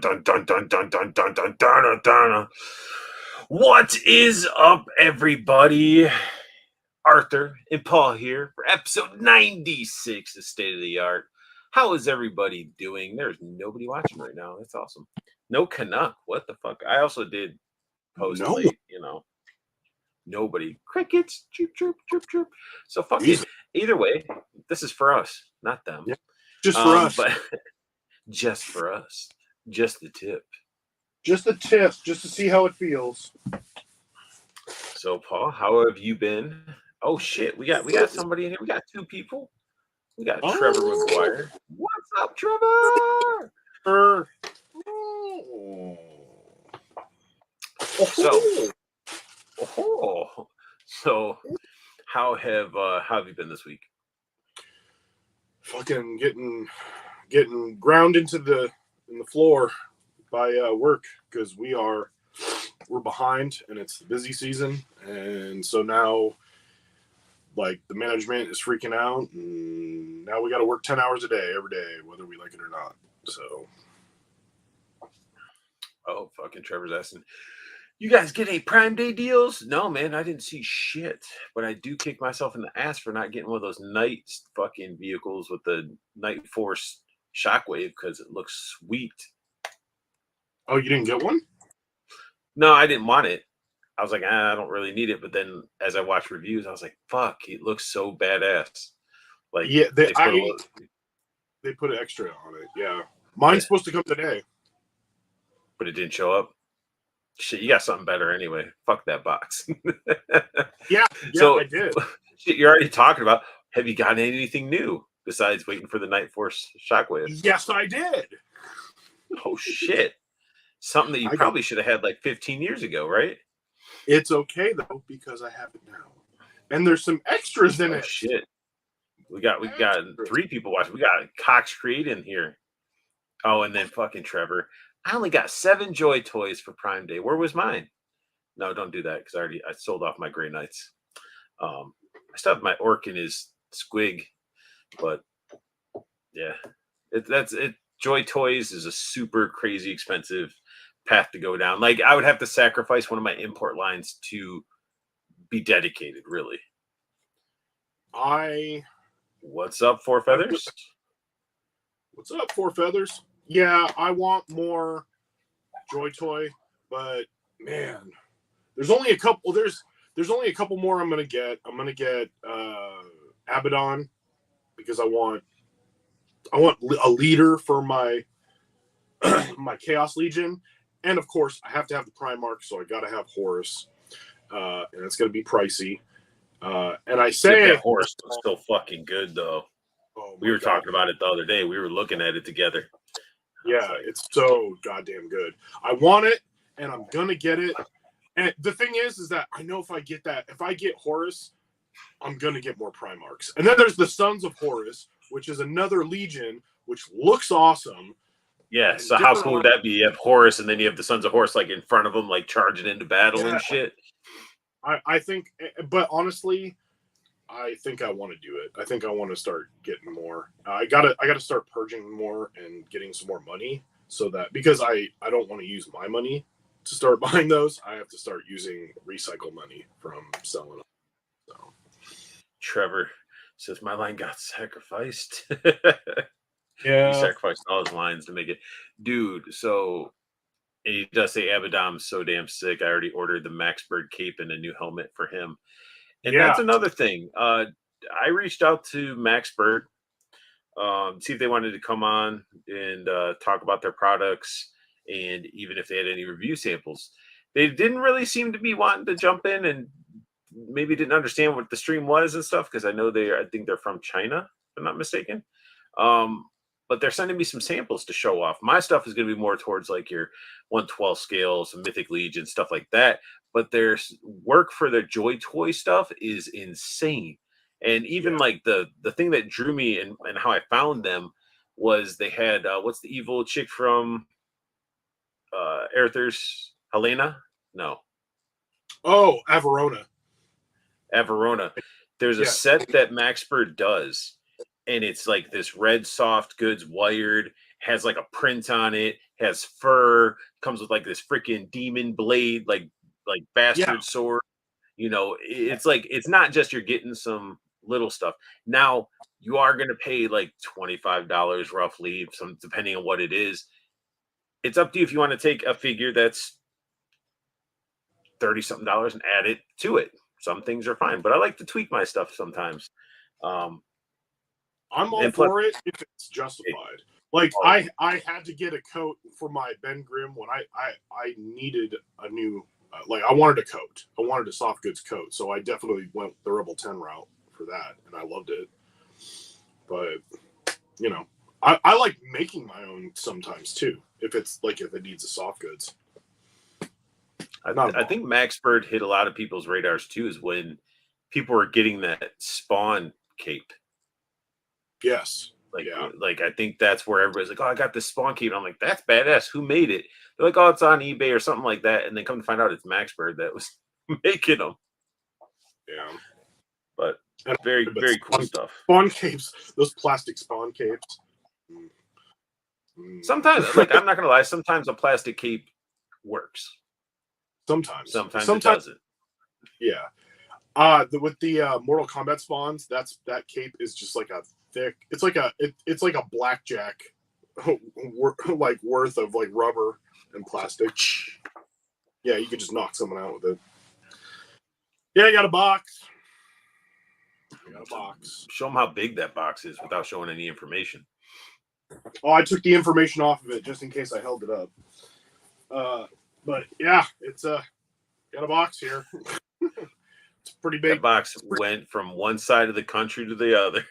dun dun dun dun dun dun dun dun dun. What is up, everybody? Arthur and Paul here for episode 96 of State of the Art. How is everybody doing? There's nobody watching right now. That's awesome. No Canuck. What the fuck? I also did post No. late, Nobody. Crickets. Chirp, chirp, chirp, chirp. So fuck it. Either way, this is for us, not them. Yeah, just for us. But just for us. Just the tip. Just the tip, just to see how it feels. So, Paul, how have you been? Oh shit, we got somebody in here. We got two people. We got Trevor McGuire. What's up, Trevor? So how have you been this week? Fucking getting ground in the floor by work because we're behind and it's the busy season, and so now like the management is freaking out, and now we got to work 10 hours a day every day, whether we like it or not. So, oh, fucking Trevor's asking, you guys get any Prime Day deals? No, man, I didn't see shit, but I do kick myself in the ass for not getting one of those night fucking vehicles with the Night Force Shockwave because it looks sweet. Oh, you didn't get one? No, I didn't want it. I was like, I don't really need it. But then as I watched reviews, I was like, fuck, it looks so badass. Like, yeah, they put an extra on it. Yeah. Mine's supposed to come today. But it didn't show up. Shit, you got something better anyway. Fuck that box. Yeah, so, I did. Shit, you're already talking about, have you gotten anything new besides waiting for the Night Force Shockwave? Yes, I did. Oh, shit. Something that you probably should have had like 15 years ago, right? It's okay though because I have it now, and there's some extras in it. Shit, we got three people watching. We got Cox Create in here. Oh, and then fucking Trevor. I only got 7 Joy Toys for Prime Day. Where was mine? No, don't do that because I sold off my Grey Knights. I still have my Orc and his Squig, but yeah, that's it. Joy Toys is a super crazy expensive path to go down. Like, I would have to sacrifice one of my import lines to be dedicated, really. What's up, Four Feathers? What's up, Four Feathers? Yeah, I want more Joy Toy, but man, there's only a couple. There's only a couple more I'm gonna get. I'm gonna get Abaddon because I want a leader for my my Chaos Legion. And of course, I have to have the Primarch, so I got to have Horus, and it's going to be pricey. And I say that Horus was still fucking good, though. Oh, we were talking about it the other day. We were looking at it together. Yeah, it's so goddamn good. I want it, and I'm gonna get it. And the thing is that I know if I get Horus, I'm gonna get more Primarchs. And then there's the Sons of Horus, which is another Legion, which looks awesome. Yeah, so how cool would that be? You have Horus, and then you have the Sons of Horus like in front of them, like charging into battle and shit. I think, but honestly, I think I want to do it. I think I want to start getting more. I gotta start purging more and getting some more money so that, because I don't want to use my money to start buying those. I have to start using recycle money from selling them. So Trevor says my line got sacrificed. Yeah, he sacrificed all his lines to make it, dude. So he does say Abaddon's so damn sick. I already ordered the Max Bird cape and a new helmet for him. And that's another thing. I reached out to Max Bird, see if they wanted to come on and talk about their products, and even if they had any review samples. They didn't really seem to be wanting to jump in, and maybe didn't understand what the stream was and stuff, because I think they're from China, if I'm not mistaken. But they're sending me some samples to show off. My stuff is going to be more towards like your 1/12 scale, some Mythic Legion, stuff like that. But their work for their Joy Toy stuff is insane. And even like the thing that drew me and how I found them was they had, what's the evil chick from Aerithur's? Helena? No. Oh, Averona. There's a set that Max Bird does. And it's like this red soft goods wired, has like a print on it, has fur, comes with like this freaking demon blade, like Yeah. bastard sword. It's like it's not just you're getting some little stuff. Now you are going to pay like $25 roughly, some depending on what it is. It's up to you if you want to take a figure that's 30 something dollars and add it to it. Some things are fine, but I like to tweak my stuff sometimes. Um, I'm all and plus, for it if it's justified. Like I had to get a coat for my Ben Grimm when I needed a new like I wanted a coat. I wanted a soft goods coat, so I definitely went the Rebel 10 route for that, and I loved it. But I like making my own sometimes too. If it needs a soft goods. I think Max Bird hit a lot of people's radars too, is when people were getting that Spawn cape. Yes. Like I think that's where everybody's like, oh, I got this Spawn cape. And I'm like, that's badass. Who made it? They're like, oh, it's on eBay or something like that. And then come to find out it's Max Bird that was making them. Yeah. But very, very cool stuff. Spawn capes, those plastic Spawn capes. Sometimes, like, I'm not gonna lie, sometimes a plastic cape works. Sometimes it doesn't. Yeah. With the Mortal Kombat spawns, that cape is just like a thick. It's like a blackjack, like worth of like rubber and plastic. Yeah, you could just knock someone out with it. Yeah, I got a box. Show them how big that box is without showing any information. Oh, I took the information off of it just in case I held it up. But yeah, it's got a box here. It's pretty big. That box went from one side of the country to the other.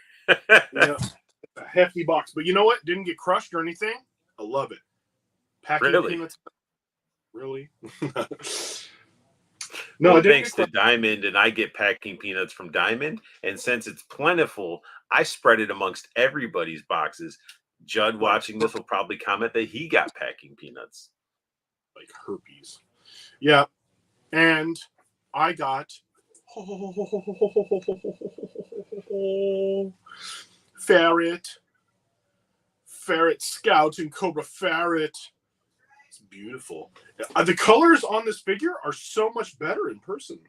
Yeah, a hefty box. But you know what? Didn't get crushed or anything. I love it. Packing peanuts. Really? No, well, thanks to Diamond, and I get packing peanuts from Diamond. And since it's plentiful, I spread it amongst everybody's boxes. Judd watching this will probably comment that he got packing peanuts. Like herpes. Yeah. And I got Ferret Scout and Cobra Ferret. It's beautiful. The colors on this figure are so much better in person.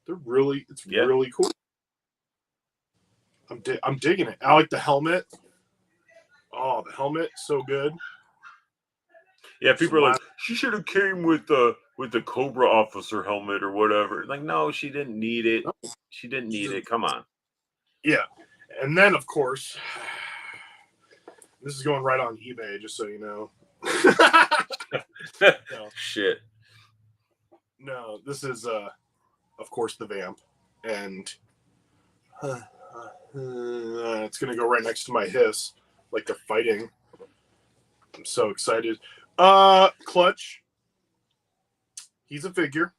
Really cool. I'm digging it. I like the helmet. Oh, the helmet, so good. Yeah, people are like, she should have came with the Cobra officer helmet or whatever. Like, no, she didn't need it. She didn't need it. Come on. Yeah. And then, of course, this is going right on eBay, just so you know. No. Shit. No, this is, of course, the Vamp. And it's going to go right next to my Hiss, like they're fighting. I'm so excited. Clutch. He's a figure.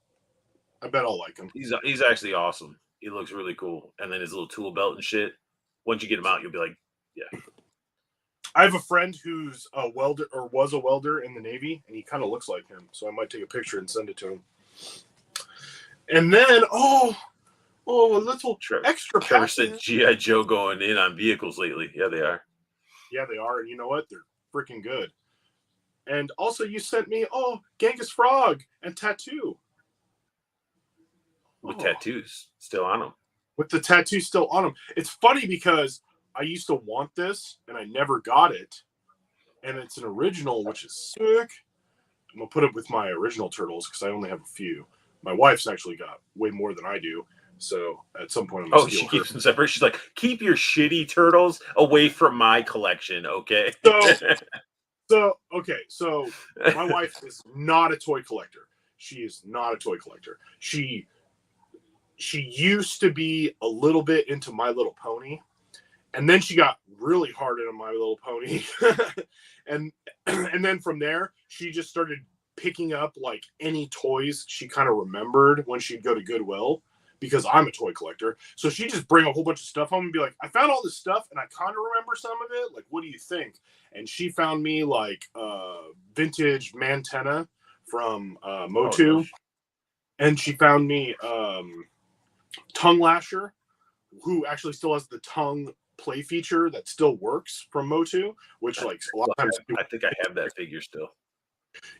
I bet I'll like him. He's actually awesome. He looks really cool. And then his little tool belt and shit. Once you get him out, you'll be like, yeah. I have a friend who's a welder or was a welder in the Navy, and he kind of looks like him. So I might take a picture and send it to him. And then, a little extra Trevor said G.I. Joe going in on vehicles lately. Yeah, they are. Yeah, they are. And you know what? They're freaking good. And also, you sent me, Genghis Frog and tattoo. With tattoos still on them. With the tattoo still on them. It's funny because I used to want this, and I never got it. And it's an original, which is sick. I'm going to put it with my original turtles because I only have a few. My wife's actually got way more than I do. So at some point, I'm going to steal she keeps them separate. She's like, keep your shitty turtles away from my collection, okay? So my wife is not a toy collector. She is not a toy collector. She used to be a little bit into My Little Pony, and then she got really hard into My Little Pony, and then from there she just started picking up like any toys she kind of remembered when she'd go to Goodwill, because I'm a toy collector. So she'd just bring a whole bunch of stuff home and be like, I found all this stuff and I kind of remember some of it. Like, what do you think? And she found me like vintage Mantenna from Motu. Oh, and she found me Tongue Lasher, who actually still has the tongue play feature that still works from Motu, which like a lot of times I think I have that figure still.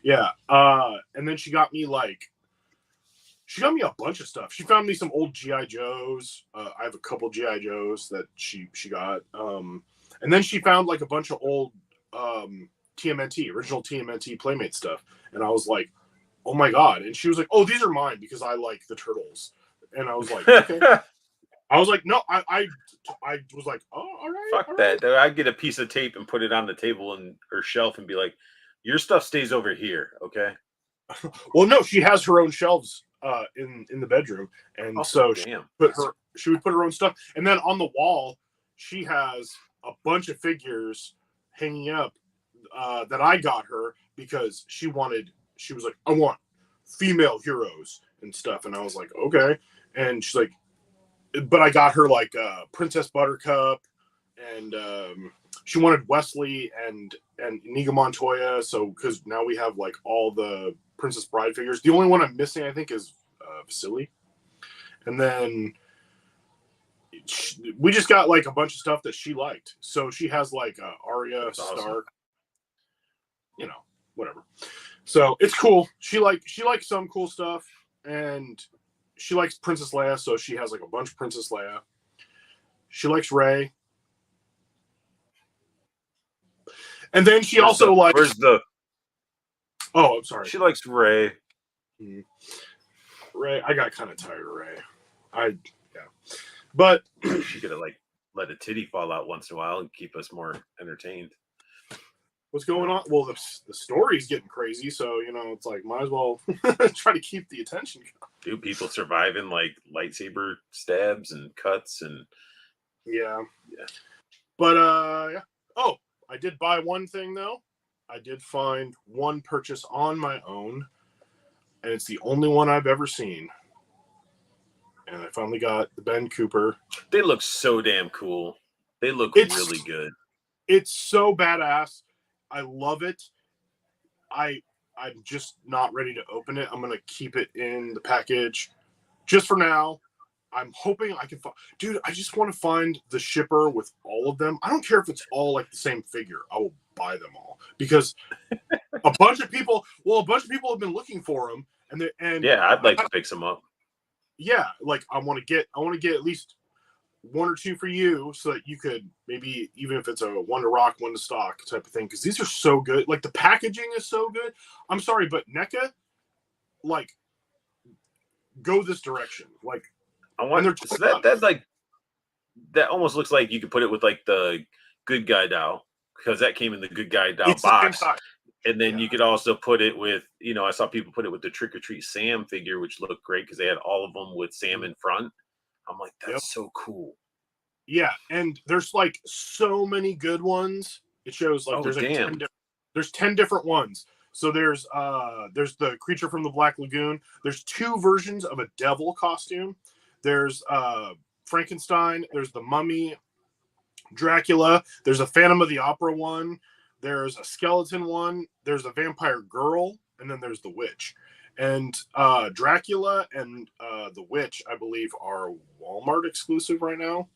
Yeah. And then she got me a bunch of stuff. She found me some old GI Joes. I have a couple GI Joes that she got. And then she found like a bunch of old TMNT, original TMNT Playmate stuff. And I was like, oh my God. And she was like, oh, these are mine because I like the turtles. And I was like, okay. I was like, no, I was like, oh, all right. Fuck all that. right. I'd get a piece of tape and put it on the table and or shelf and be like, your stuff stays over here, okay? Well, no, she has her own shelves in the bedroom, and so damn. she would put her own stuff, and then on the wall she has a bunch of figures hanging up that I got her because she was like, I want female heroes and stuff, and I was like, okay, and she's like, but I got her like Princess Buttercup, and she wanted Wesley and Inigo Montoya, so because now we have like all the Princess Bride figures. The only one I'm missing, I think, is Vasily. And then we just got like a bunch of stuff that she liked. So she has like Arya Stark, awesome. You know, whatever. So it's cool. She likes some cool stuff, and she likes Princess Leia, so she has like a bunch of Princess Leia. She likes Rey. And then she also likes... Where's the... Oh, I'm sorry. She likes Rey. Mm-hmm. Rey, I got kind of tired of Rey. Yeah. But... she could have like let a titty fall out once in a while and keep us more entertained. What's going on? Well, the story's getting crazy, so, you know, it's like, might as well try to keep the attention. Do people surviving like lightsaber stabs and cuts and... Yeah. But, yeah. Oh, I did buy one thing, though. I did find one purchase on my own, and it's the only one I've ever seen. And I finally got the Ben Cooper. They look so damn cool. They look really good. It's so badass. I love it. I'm just not ready to open it. I'm going to keep it in the package just for now. I'm hoping I can find... Dude, I just want to find the shipper with all of them. I don't care if it's all like the same figure. I will buy them all because a bunch of people have been looking for them, and yeah, I'd like to pick some up. Yeah, like I want to get at least one or two for you so that you could maybe, even if it's a one to rock, one to stock type of thing, because these are so good. Like the packaging is so good. I'm sorry, but NECA, like, go this direction. Like, I want so that like that almost looks like you could put it with like the Good Guy doll, because that came in the Good Guy doll box. And then you could also put it with, you know, I saw people put it with the Trick or Treat Sam figure, which looked great because they had all of them with Sam in front. I'm like, that's so cool. Yeah, and there's like so many good ones. It shows like there's 10 different ones. So there's the Creature from the Black Lagoon. There's 2 versions of a devil costume. There's Frankenstein. There's the Mummy, Dracula. There's a Phantom of the Opera one. There's a skeleton one. There's a vampire girl, and then there's the witch. And Dracula and the witch, I believe, are Walmart exclusive right now.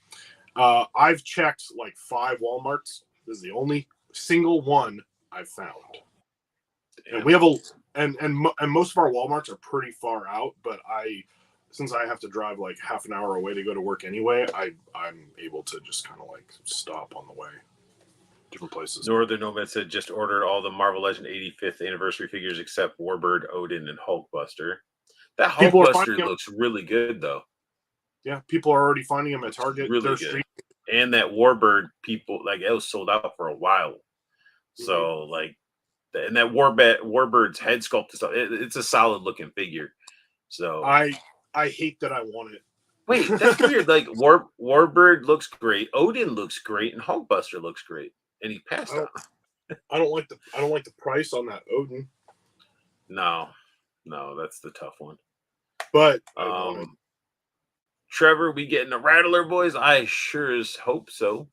I've checked like 5 Walmarts. This is the only single one I've found. Damn. And we have and most of our Walmarts are pretty far out, but since I have to drive like half an hour away to go to work anyway, I'm able to just kind of like stop on the way. Different places. Northern Nomad said just ordered all the Marvel Legend 85th anniversary figures except Warbird, Odin, and Hulkbuster. That Hulkbuster looks really good though. Yeah, people are already finding them at Target. Really good. And that Warbird, people like it was sold out for a while. So like, and that Warbird's head sculpt and stuff, it's a solid looking figure. So I hate that I want it. Wait, that's weird. Like Warbird looks great, Odin looks great, and Hulkbuster looks great. And he passed on. I don't like the price on that Odin. No, that's the tough one. But Trevor, we getting a Rattler, boys? I sure as hope so.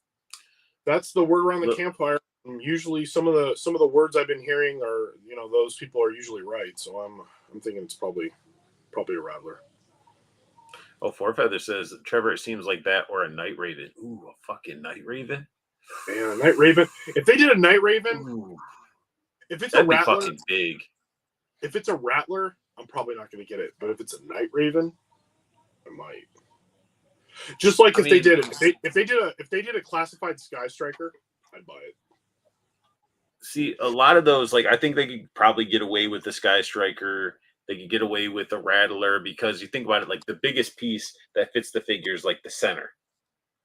That's the word around the campfire. Usually, some of the words I've been hearing are, you know, those people are usually right. So I'm thinking it's probably a Rattler. Oh, Fourfeather says, Trevor, it seems like that or a Night Raven. Ooh, a fucking Night Raven. Man, a Night Raven. If they did a Night Raven, If it's That'd a be Rattler, fucking big. if it's a Rattler, I'm probably not going to get it. But if it's a Night Raven, I might. Just like if they did a classified Sky Striker, I'd buy it. See, a lot of those, like I think they could probably get away with the Sky Striker. They could get away with the Rattler because you think about it, like the biggest piece that fits the figure is like the center,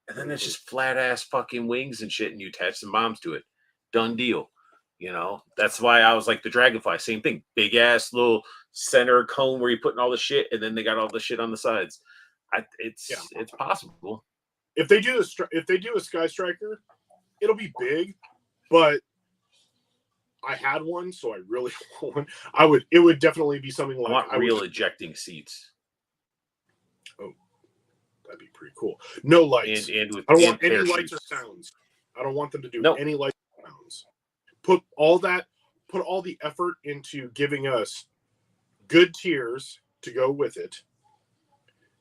and then it's just flat ass fucking wings and shit, and you attach some bombs to it. Done deal. You know, that's why I was like the Dragonfly, same thing, big ass little center cone where you're putting all the shit, and then they got all the shit on the sides. It's possible. If they do a Sky Striker, it'll be big, but I had one, so I really want one. It would definitely be something like I want real ejecting seats. Oh, that'd be pretty cool. No lights. And with I don't want any lights or sounds. I don't want them to do any lights or sounds. Put all the effort into giving us good tiers to go with it,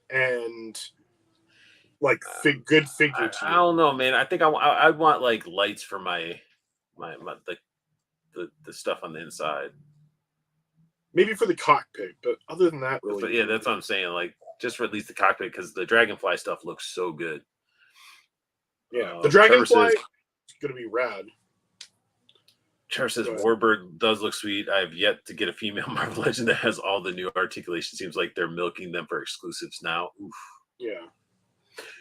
and like good figure tiers. I don't know, man. I think I want like lights for my the stuff on the inside. Maybe for the cockpit, but other than that, really. But yeah, that's what I'm saying. Like, just for at least the cockpit, because the Dragonfly stuff looks so good. Yeah, the Dragonfly is going to be rad. Trevor says Warbird does look sweet. I have yet to get a female Marvel Legend that has all the new articulation. Seems like they're milking them for exclusives now. Oof. Yeah.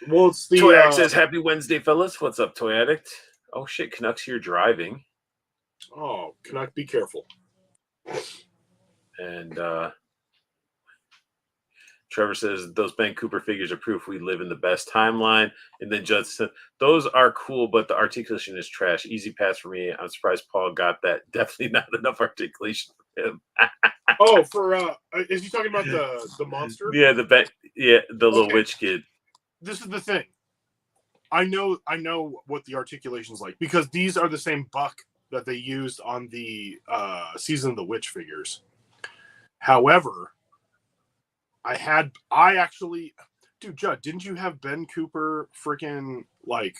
Well, it's the Toy Addict says, "Happy Wednesday, fellas. What's up, Toy Addict? Oh shit, Canucks here driving. Oh, Canuck, be careful." And Trevor says those Ben Cooper figures are proof we live in the best timeline. And then Judd said those are cool, but the articulation is trash. Easy pass for me. I'm surprised Paul got that. Definitely not enough articulation for him. Oh, for is he talking about the monster? Yeah, the little witch kid. This is the thing. I know what the articulation's like because these are the same buck that they used on the Season of the Witch figures. However, dude, Judd, didn't you have Ben Cooper freaking like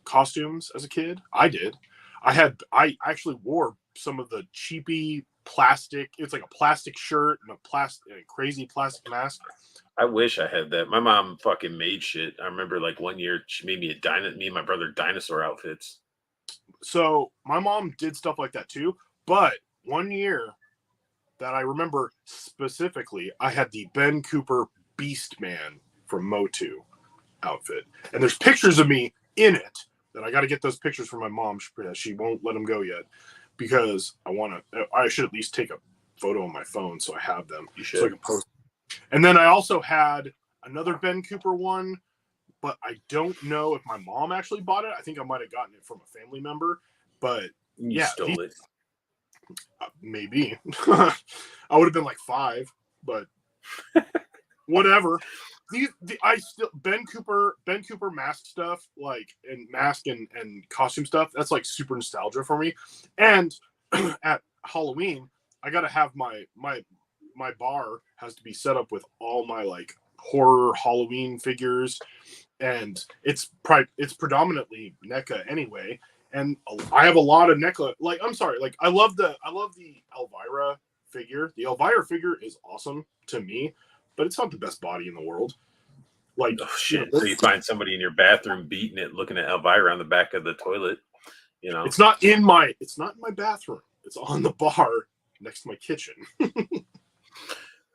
costumes as a kid? I did. I actually wore some of the cheapy plastic. It's like a plastic shirt and a crazy plastic mask. I wish I had that. My mom fucking made shit. I remember like one year she made me me and my brother dinosaur outfits. So my mom did stuff like that too. But one year that I remember specifically, I had the Ben Cooper Beast Man from Motu outfit. And there's pictures of me in it that I got to get those pictures from my mom. She won't let them go yet because I should at least take a photo on my phone so I have them. You should. So I can post. And then I also had another Ben Cooper one, but I don't know if my mom actually bought it. I think I might have gotten it from a family member, but you stole it. Maybe. I would have been like 5, but whatever. Ben Cooper mask stuff, like, and mask and costume stuff, that's like super nostalgia for me. And at Halloween, I gotta have my bar has to be set up with all my like horror Halloween figures, and it's predominantly NECA anyway. And I have a lot of NECA. Like, I'm sorry, like I love the Elvira figure. The Elvira figure is awesome to me, but it's not the best body in the world. Like, oh shit! So you find somebody in your bathroom beating it, looking at Elvira on the back of the toilet. You know, it's not in my bathroom. It's on the bar next to my kitchen.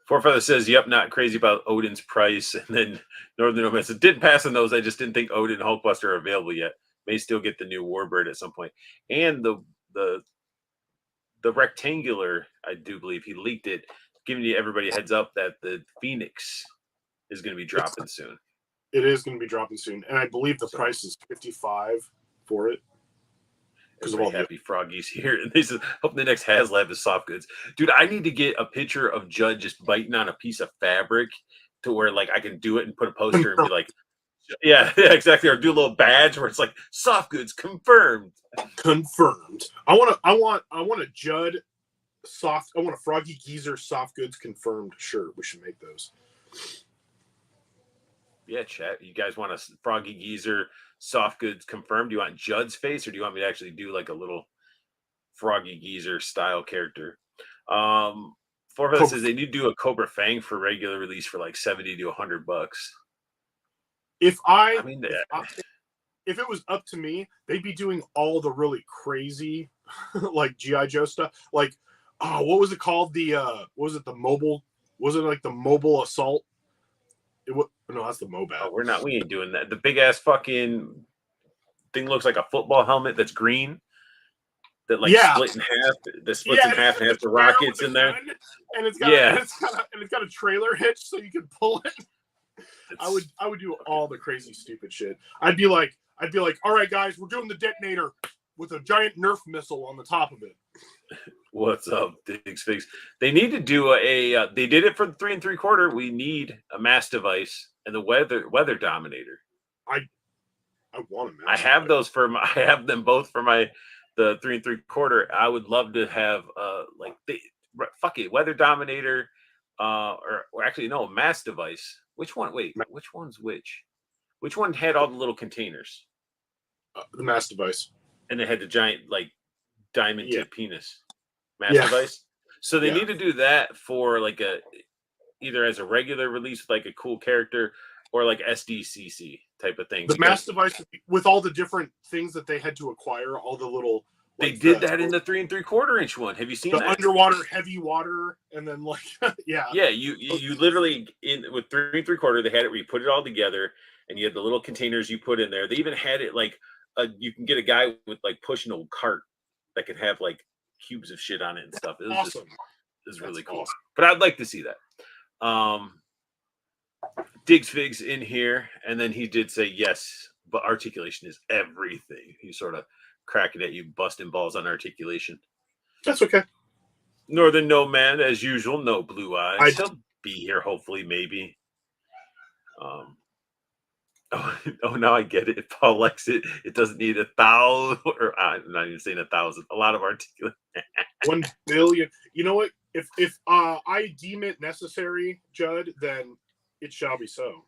Fourfeather says, "Yep, not crazy about Odin's price." And then Northern Nomad says, "Didn't pass on those. I just didn't think Odin and Hulkbuster are available yet. May still get the new Warbird at some point." And the rectangular, I do believe he leaked it, giving everybody a heads up that the Phoenix is going to be dropping soon. It is going to be dropping soon, and I believe the price is $55 for it. Because of all happy Froggy's here, and they said, "Hope the next HasLab is soft goods." Dude, I need to get a picture of Judd just biting on a piece of fabric to where like I can do it and put a poster and be like, yeah, exactly, or do a little badge where it's like soft goods confirmed. Confirmed. I want a Judd soft. I want a Froggy Geezer soft goods confirmed shirt. We should make those. Yeah, chat. You guys want a Froggy Geezer soft goods confirmed? Do you want Judd's face, or do you want me to actually do like a little Froggy Geezer style character. Forfeit Cobra. says they need to do a Cobra Fang for regular release for like $70 to $100. If I mean, if it was up to me, they'd be doing all the really crazy, like GI Joe stuff. Like, oh, what was it called? Was it the mobile? Was it like the mobile assault? No, that's the Mobat. Oh, we ain't doing that. The big ass fucking thing looks like a football helmet that's green. That split in half. That splits in half and has the rockets in there. And it's got a trailer hitch so you can pull it. I would do all the crazy stupid shit. I'd be like, all right, guys, we're doing the detonator with a giant Nerf missile on the top of it. What's up, Diggs Figs? They need to do they did it for the 3 3/4. We need a mass device and the weather dominator. I want a mass. I have those I have them both for the 3 3/4. I would love to have weather dominator, or actually no, mass device. Which one? Wait, which one's which? Which one had all the little containers? The mass device. And they had the giant diamond tip penis mass device. So they need to do that for either as a regular release with like a cool character or like SDCC type of thing. The mass device with all the different things that they had to acquire, all the little. They did that in the 3 3/4 inch one. Have you seen the that? Underwater heavy water, and then Yeah, you literally with 3 3/4 they had it where you put it all together, and you had the little containers you put in there. They even had it you can get a guy with pushing a cart that could have cubes of shit on it and stuff. It was awesome. It was really cool. Awesome. But I'd like to see that. Diggs Figs in here, and then he did say yes, but articulation is everything. He sort of cracking at you, busting balls on articulation. That's okay. Northern No Man, as usual, no blue eyes. He'll be here, hopefully, maybe. Now I get it. If Paul likes it, it doesn't need 1,000, or I'm not even saying 1,000. A lot of articulation. 1 billion. You know what? If I deem it necessary, Judd, then it shall be so.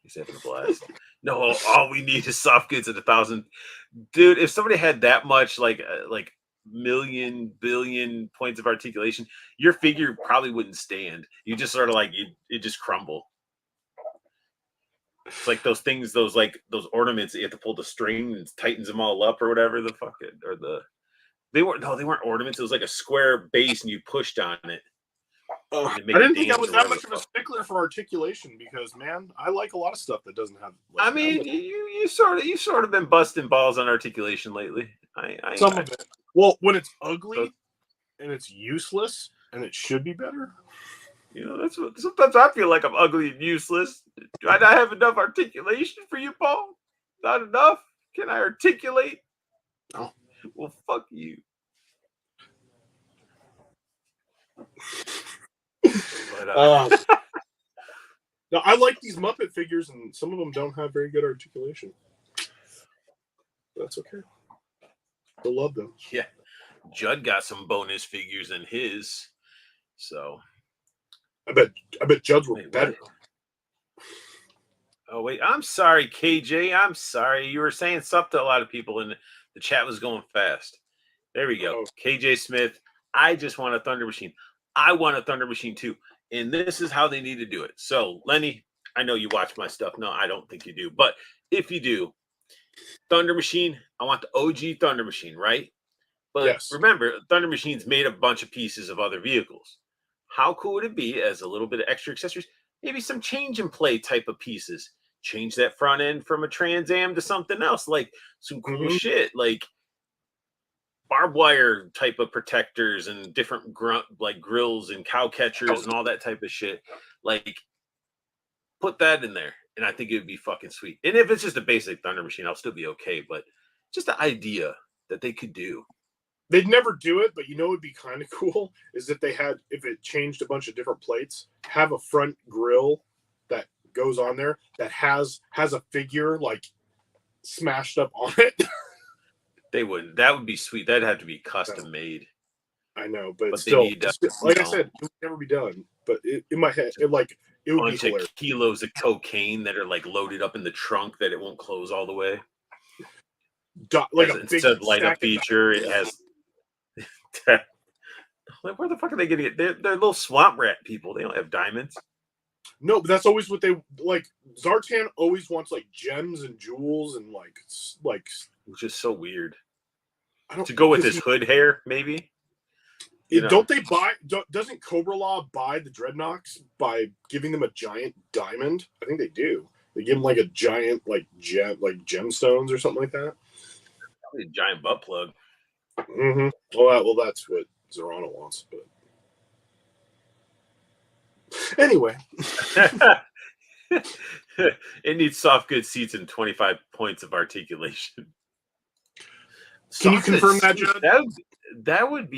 He's having a blast. No, all we need is soft goods at 1,000. Dude, if somebody had that much million, billion points of articulation, your figure probably wouldn't stand. You just sort of it just crumble. It's like those things, those ornaments that you have to pull the string and tightens them all up or whatever they weren't ornaments. It was like a square base and you pushed on it. I didn't think I was that much of a stickler for articulation because, man, I like a lot of stuff that doesn't have. You sort of been busting balls on articulation lately. Some of it. Well, when it's ugly and it's useless and it should be better. That's what sometimes I feel like I'm ugly and useless. Do I not have enough articulation for you, Paul? Not enough? Can I articulate? No. Well, fuck you. But, no, I like these Muppet figures, and some of them don't have very good articulation. That's okay. I love them. Yeah, Judd got some bonus figures in his, so I bet Judd's were better. Oh wait, I'm sorry, KJ. I'm sorry. You were saying something to a lot of people, and the chat was going fast. There we go. KJ Smith. I just want a Thunder Machine. I want a Thunder Machine too. And this is how they need to do it. So, Lenny, I know you watch my stuff. No, I don't think you do. But if you do, Thunder Machine, I want the OG Thunder Machine, right? But remember, Thunder Machine's made a bunch of pieces of other vehicles. How cool would it be as a little bit of extra accessories? Maybe some change and play type of pieces. Change that front end from a Trans Am to something else, like some cool shit, like barbed wire type of protectors and different grills and cow catchers and all that type of shit. Put that in there, and I think it would be fucking sweet. And if it's just a basic Thunder Machine, I'll still be okay. But just the idea that they could do. They'd never do it, but it'd be kind of cool is if if it changed a bunch of different plates, have a front grill that goes on there that has a figure smashed up on it. They wouldn't. That would be sweet. That'd have to be custom made. I know, but still, I said, it would never be done. But in my head, it would be hilarious. Kilos of cocaine that are loaded up in the trunk that it won't close all the way. like a big instead of light up stack of feature, it has. Like, where the fuck are they getting it? They're little swamp rat people. They don't have diamonds. No, but that's always what they like. Zartan always wants like gems and jewels and like which is so weird. I don't to go with his hood hair, maybe. Don't they buy? Doesn't Cobra Law buy the Dreadnoks by giving them a giant diamond? I think they do. They give them like a giant gemstones or something like that. Probably a giant butt plug. Mm-hmm. Well, that's what Zorana wants. But anyway, it needs soft, good seats and 25 points of articulation. Can you confirm that, Judd? That would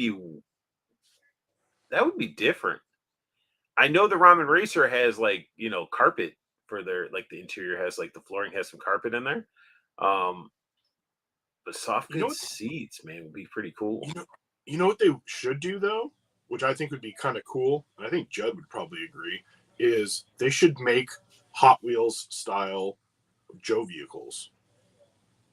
be different. I know the Ramen Racer has like carpet for their like the interior has like the flooring has some carpet in there. But soft good seats, man, would be pretty cool. You know what they should do though, which I think would be kind of cool, and I think Judd would probably agree, is they should make Hot Wheels style Joe vehicles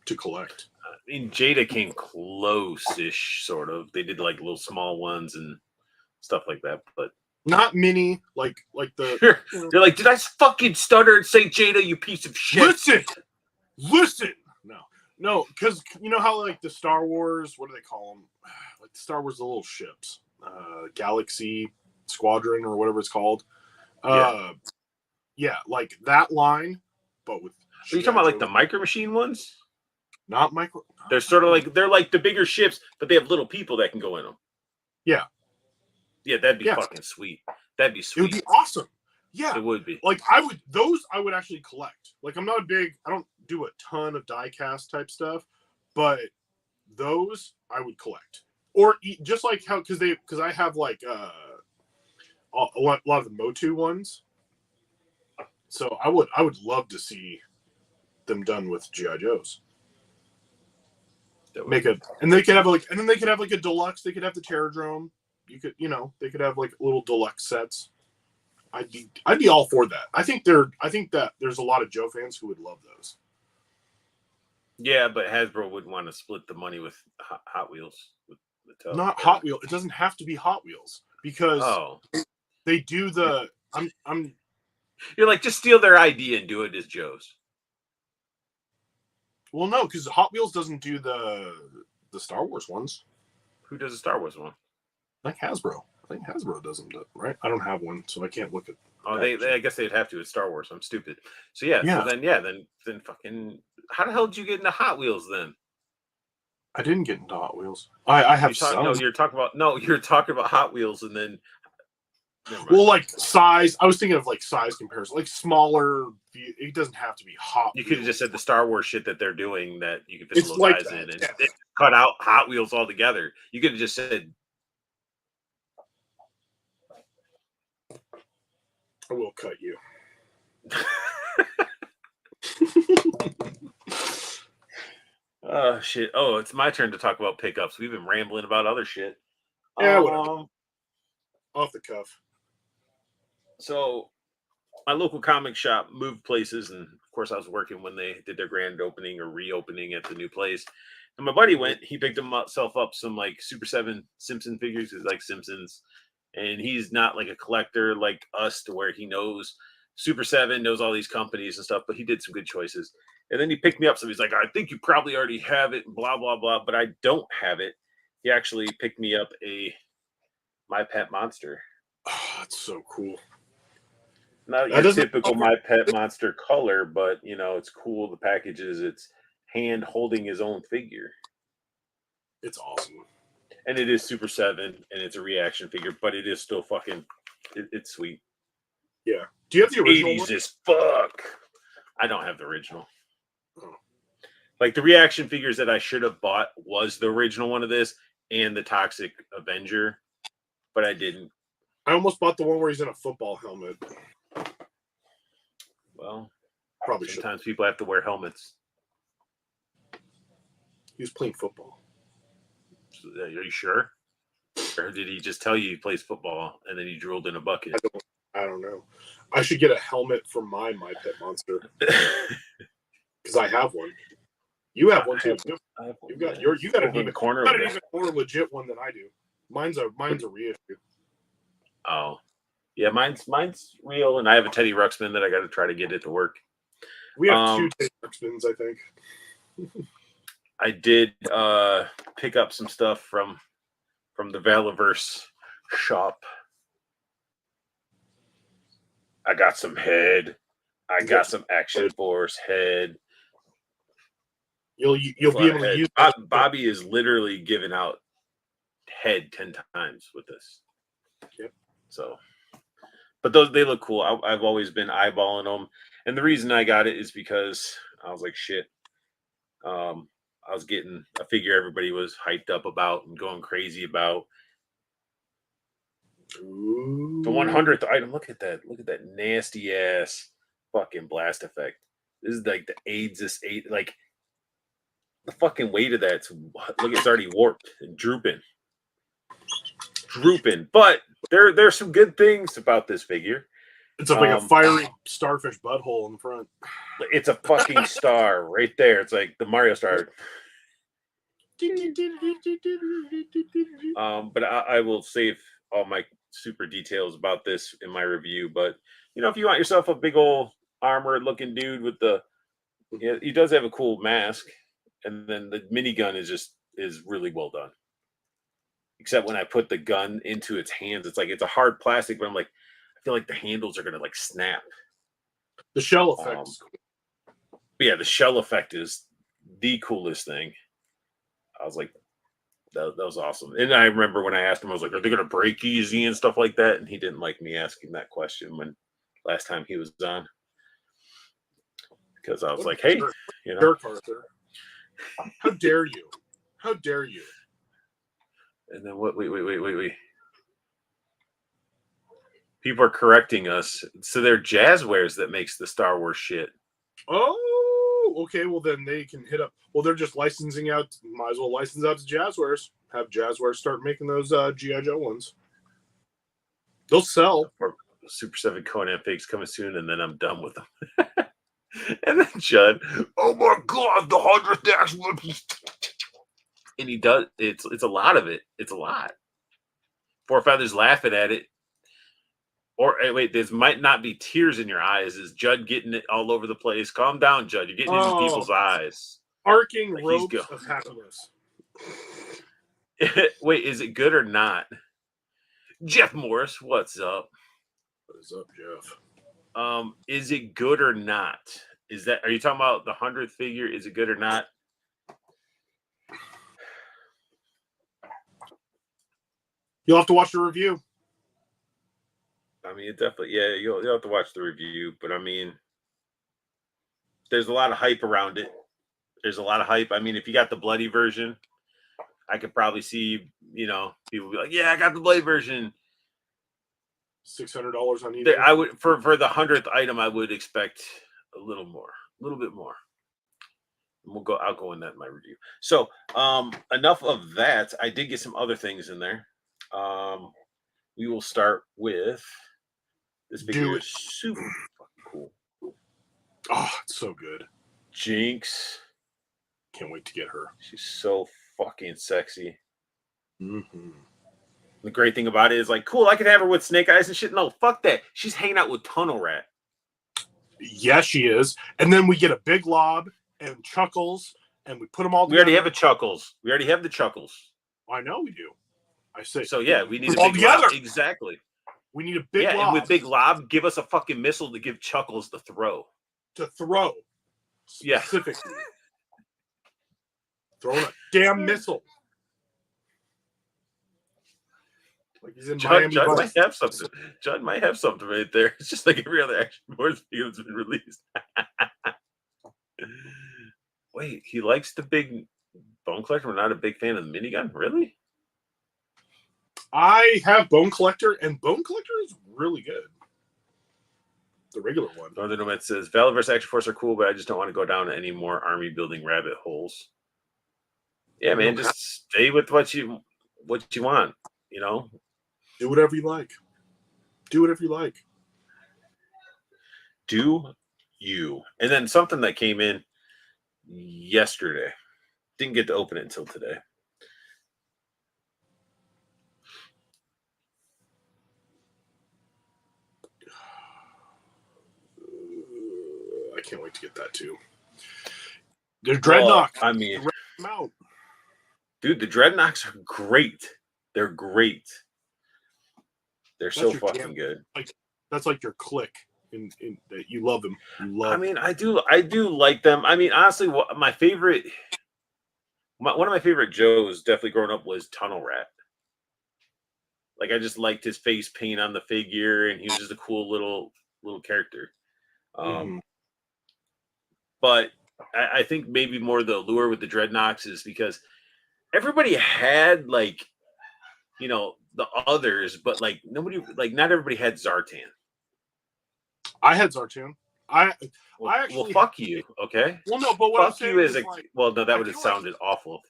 to collect. I mean, Jada came close-ish, sort of. They did like little small ones and stuff like that, but not mini, like the. They're like, did I fucking stutter and say Jada, you piece of shit? Listen. No, because you know how like the Star Wars, what do they call them? Like the Star Wars, the little ships, Galaxy Squadron or whatever it's called. Yeah, like that line, but with. Are you talking about like the Micro Machine ones? Not micro. They're sort of like the bigger ships, but they have little people that can go in them. Yeah. Yeah, that'd be fucking sweet. That'd be sweet. It would be awesome. Yeah, it would be. Like I would actually collect. Like I don't do a ton of die-cast type stuff, but those I would collect. Or just like how because I have like a lot of the Motu ones. So I would love to see them done with GI Joes. And they could have like a deluxe. They could have the Terradrome. They could have like little deluxe sets. I'd be all for that. I think that there's a lot of Joe fans who would love those. Yeah, but Hasbro wouldn't want to split the money with Hot Wheels. Not Hot Wheels. It doesn't have to be Hot Wheels because they do the. I'm. You're like, just steal their idea and do it as Joe's. Well, no, because Hot Wheels doesn't do the Star Wars ones. Who does the Star Wars one? Like Hasbro. I think Hasbro does them, right? I don't have one, so I can't look at. Oh, they I guess they'd have to. It's Star Wars. I'm stupid. So yeah. So then fucking. How the hell did you get into Hot Wheels then? I didn't get into Hot Wheels. I have some. You're talking about Hot Wheels, and then. Well, like size. I was thinking of like size comparison, like smaller. It doesn't have to be Hot. You could have just said the Star Wars shit that they're doing that you can fit little guys in and cut out Hot Wheels altogether. You could have just said. I will cut you. Oh shit! Oh, it's my turn to talk about pickups. We've been rambling about other shit. Yeah, whatever. Off the cuff. So, my local comic shop moved places, and of course, I was working when they did their grand opening or reopening at the new place. And my buddy went. He picked himself up some like Super 7 Simpson figures. He's like Simpsons, and he's not like a collector like us, to where he knows Super 7, knows all these companies and stuff. But he did some good choices. And then he picked me up. So he's like, I think you probably already have it, blah, blah, blah. But I don't have it. He actually picked me up a My Pet Monster. Oh, that's so cool. Not your typical My Pet Monster color, but, it's cool. The package is it's hand holding his own figure. It's awesome. And it is Super 7, and it's a reaction figure, but it is still fucking, it's sweet. Yeah. Do you have the original 80s one? as fuck. I don't have the original. Like the reaction figures that I should have bought was the original one of this and the Toxic Avenger, but I didn't. I almost bought the one where he's in a football helmet. Well, probably sometimes people have to wear helmets. He was playing football. Are you sure? Or did he just tell you he plays football and then he drooled in a bucket? I don't know. I should get a helmet for my Pet Monster. Because I have one. You have one too. You got yours. You got an even corner. Got an even more legit one than I do. Mine's a reissue. Oh, yeah, mine's real, and I have a Teddy Ruxpin that I got to try to get it to work. We have 2 Teddy Ruxpins, I think. I did pick up some stuff from the Valaverse shop. I got some head. I got some Action Force head. You'll be able to use Bobby is literally giving out head 10 times with this. Yep. So, but they look cool. I've always been eyeballing them, and the reason I got it is because I was like, shit. I was getting a figure everybody was hyped up about and going crazy about. Ooh. The 100th item. Look at that. Look at that nasty ass fucking blast effect. This is like the AIDS 8. Like the fucking weight of that's look, it's already warped and drooping. But there's some good things about this figure. It's like a fiery starfish butthole in the front. It's a fucking star right there. It's like the Mario star. But I will save all my super details about this in my review. But if you want yourself a big old armored looking dude with he does have a cool mask, and then the minigun is really well done. Except when I put the gun into its hands, it's like it's a hard plastic, but I'm like, I feel like the handles are gonna like snap. The shell effect. Yeah, the shell effect is the coolest thing. I was like, that was awesome. And I remember when I asked him, I was like, are they gonna break easy and stuff like that? And he didn't like me asking that question when last time he was on. Because I was like, hey, Dirk Arthur. How dare you? How dare you? And then what? Wait. People are correcting us. So they're Jazzwares that makes the Star Wars shit. Oh, okay. Well, then they can hit up. Well, they're just licensing out. Might as well license out to Jazzwares. Have Jazzwares start making those G.I. Joe ones. They'll sell. Super 7 Conan figs coming soon, and then I'm done with them. And then Judd, oh my god, the 100th actual. And he does. It's a lot of it. It's a lot. Four Feathers laughing at it. Or wait, there might not be tears in your eyes. Is Judd getting it all over the place? Calm down, Judd. You're getting into people's eyes. Arcing ropes of happiness. Wait, is it good or not? Jeff Morris, what's up? What is up, Jeff? Is it good or not? Are you talking about the 100th figure? Is it good or not? You'll have to watch the review. I mean, it definitely, yeah, you'll have to watch the review, but I mean, there's a lot of hype around it. There's a lot of hype. I mean, if you got the bloody version, I could probably see, people be like, yeah, I got the bloody version. $600 on eBay. I would for the 100th item, I would expect a little bit more. I'll go in that in my review. So, enough of that. I did get some other things in there. We will start with this figure is super fucking cool. Oh, it's so good. Jinx. Can't wait to get her. She's so fucking sexy. Mm-hmm. The great thing about it is like, cool, I could have her with Snake Eyes and shit. No, fuck that. She's hanging out with Tunnel Rat. Yeah, she is. And then we get a Big Lob and Chuckles, and we put them all together. We already have a Chuckles. We already have the Chuckles. I know we do. I say. So, yeah, we need a Big Lob. Exactly. We need a Big Lob. Yeah, and with Big Lob, give us a fucking missile to give Chuckles the throw. To throw. Specifically. Yeah. Throwing a damn missile. Like he's in Judd might have something. Judd might have something right there. It's just like every other Action Force figure that's been released. Wait, he likes the big Bone Collector. We're not a big fan of the minigun? Really? I have Bone Collector, and Bone Collector is really good. The regular one. Northern Nomad says, Valaverse Action Force are cool, but I just don't want to go down any more army building rabbit holes. Yeah, man, just stay with what you want, Do whatever you like. Do whatever you like. Do you. And then something that came in yesterday. Didn't get to open it until today. I can't wait to get that too. They're Dreadnoughts. I mean, out. Dude, the Dreadnoughts are great. They're great. They're so fucking good. That's like your click in that you love them. I mean, I do like them. I mean, honestly, one of my favorite Joes definitely growing up was Tunnel Rat. Like, I just liked his face paint on the figure, and he was just a cool little character. But I think maybe more the allure with the Dreadnoks is because everybody had, like, you know, the others, but like nobody, like not everybody had Zartan. I had Zartan. I actually fuck you, okay? Well, no, but what fuck I'm you is like, well, no, that would have sounded awful.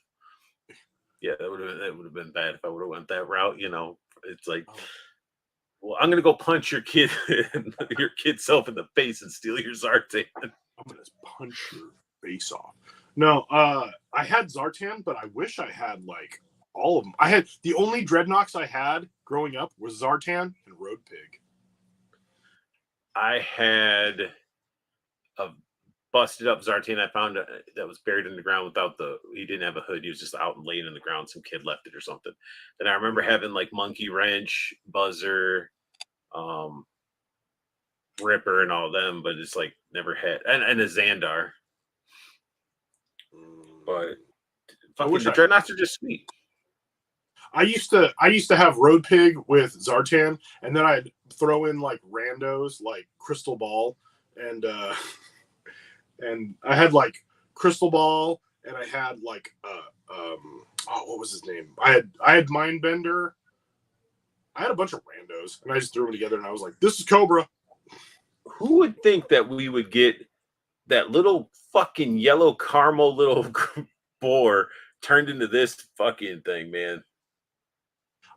Yeah, that would have been bad if I would have went that route. You know, it's like, well, I'm gonna go punch your kid, your kid self in the face and steal your Zartan. I'm gonna punch your face off. No, I had Zartan, but I wish I had like all of them. I had the only Dreadnoks I had growing up was Zartan and Road Pig. I had a busted up Zartan I found that was buried in the ground without he didn't have a hood. He was just out and laying in the ground. Some kid left it or something. And I remember having like Monkey Wrench, Buzzer, Ripper and all of them, but it's like never had and a Xandar. But the Dreadnoughts are just sweet. I used to have Road Pig with Zartan, and then I'd throw in like randos like Crystal Ball, and I had like Crystal Ball, and I had like what was his name? I had Mindbender. I had a bunch of randos, and I just threw them together, and I was like, "This is Cobra." Who would think that we would get that little fucking yellow caramel little boar turned into this fucking thing, man?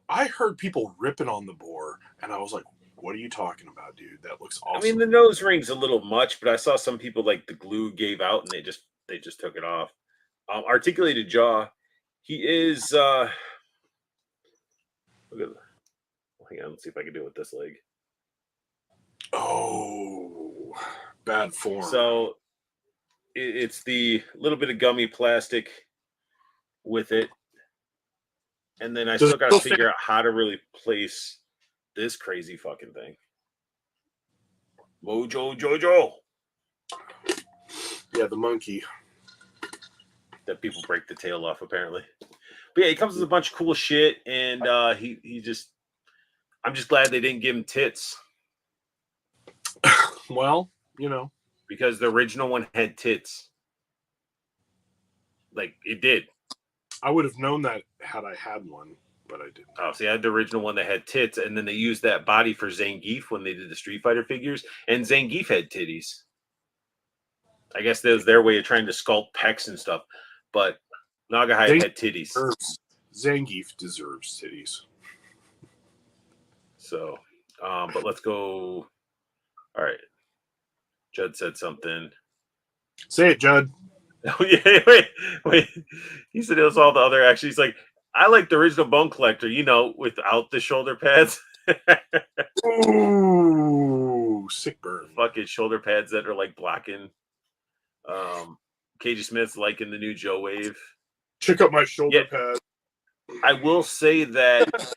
I heard people ripping on the boar, and I was like, "What are you talking about, dude? That looks awesome." I mean, the nose ring's a little much, but I saw some people like the glue gave out, and they just took it off. Articulated jaw. He is. Look at. Hang on, let's see if I can do it with this leg. Oh, bad form. So it's the little bit of gummy plastic with it. And then I still got to figure out how to really place this crazy fucking thing. Mojo Jojo. Yeah, the monkey. That people break the tail off, apparently. But yeah, he comes with a bunch of cool shit, and he just... I'm just glad they didn't give him tits. Well, you know. Because the original one had tits. Like, it did. I would have known that had I had one, but I didn't. Oh, see, I had the original one that had tits, and then they used that body for Zangief when they did the Street Fighter figures, and Zangief had titties. I guess that was their way of trying to sculpt pecs and stuff, but Nagahide had titties. Zangief deserves titties. So, but let's go. All right. Judd said something. Say it, Judd. Oh, yeah, wait. He said it was all the other action. He's like, I like the original Bone Collector, you know, without the shoulder pads. Ooh, sick burn. Fucking shoulder pads that are like blocking. KG Smith's liking the new Joe Wave. Check out my shoulder pad. I will say that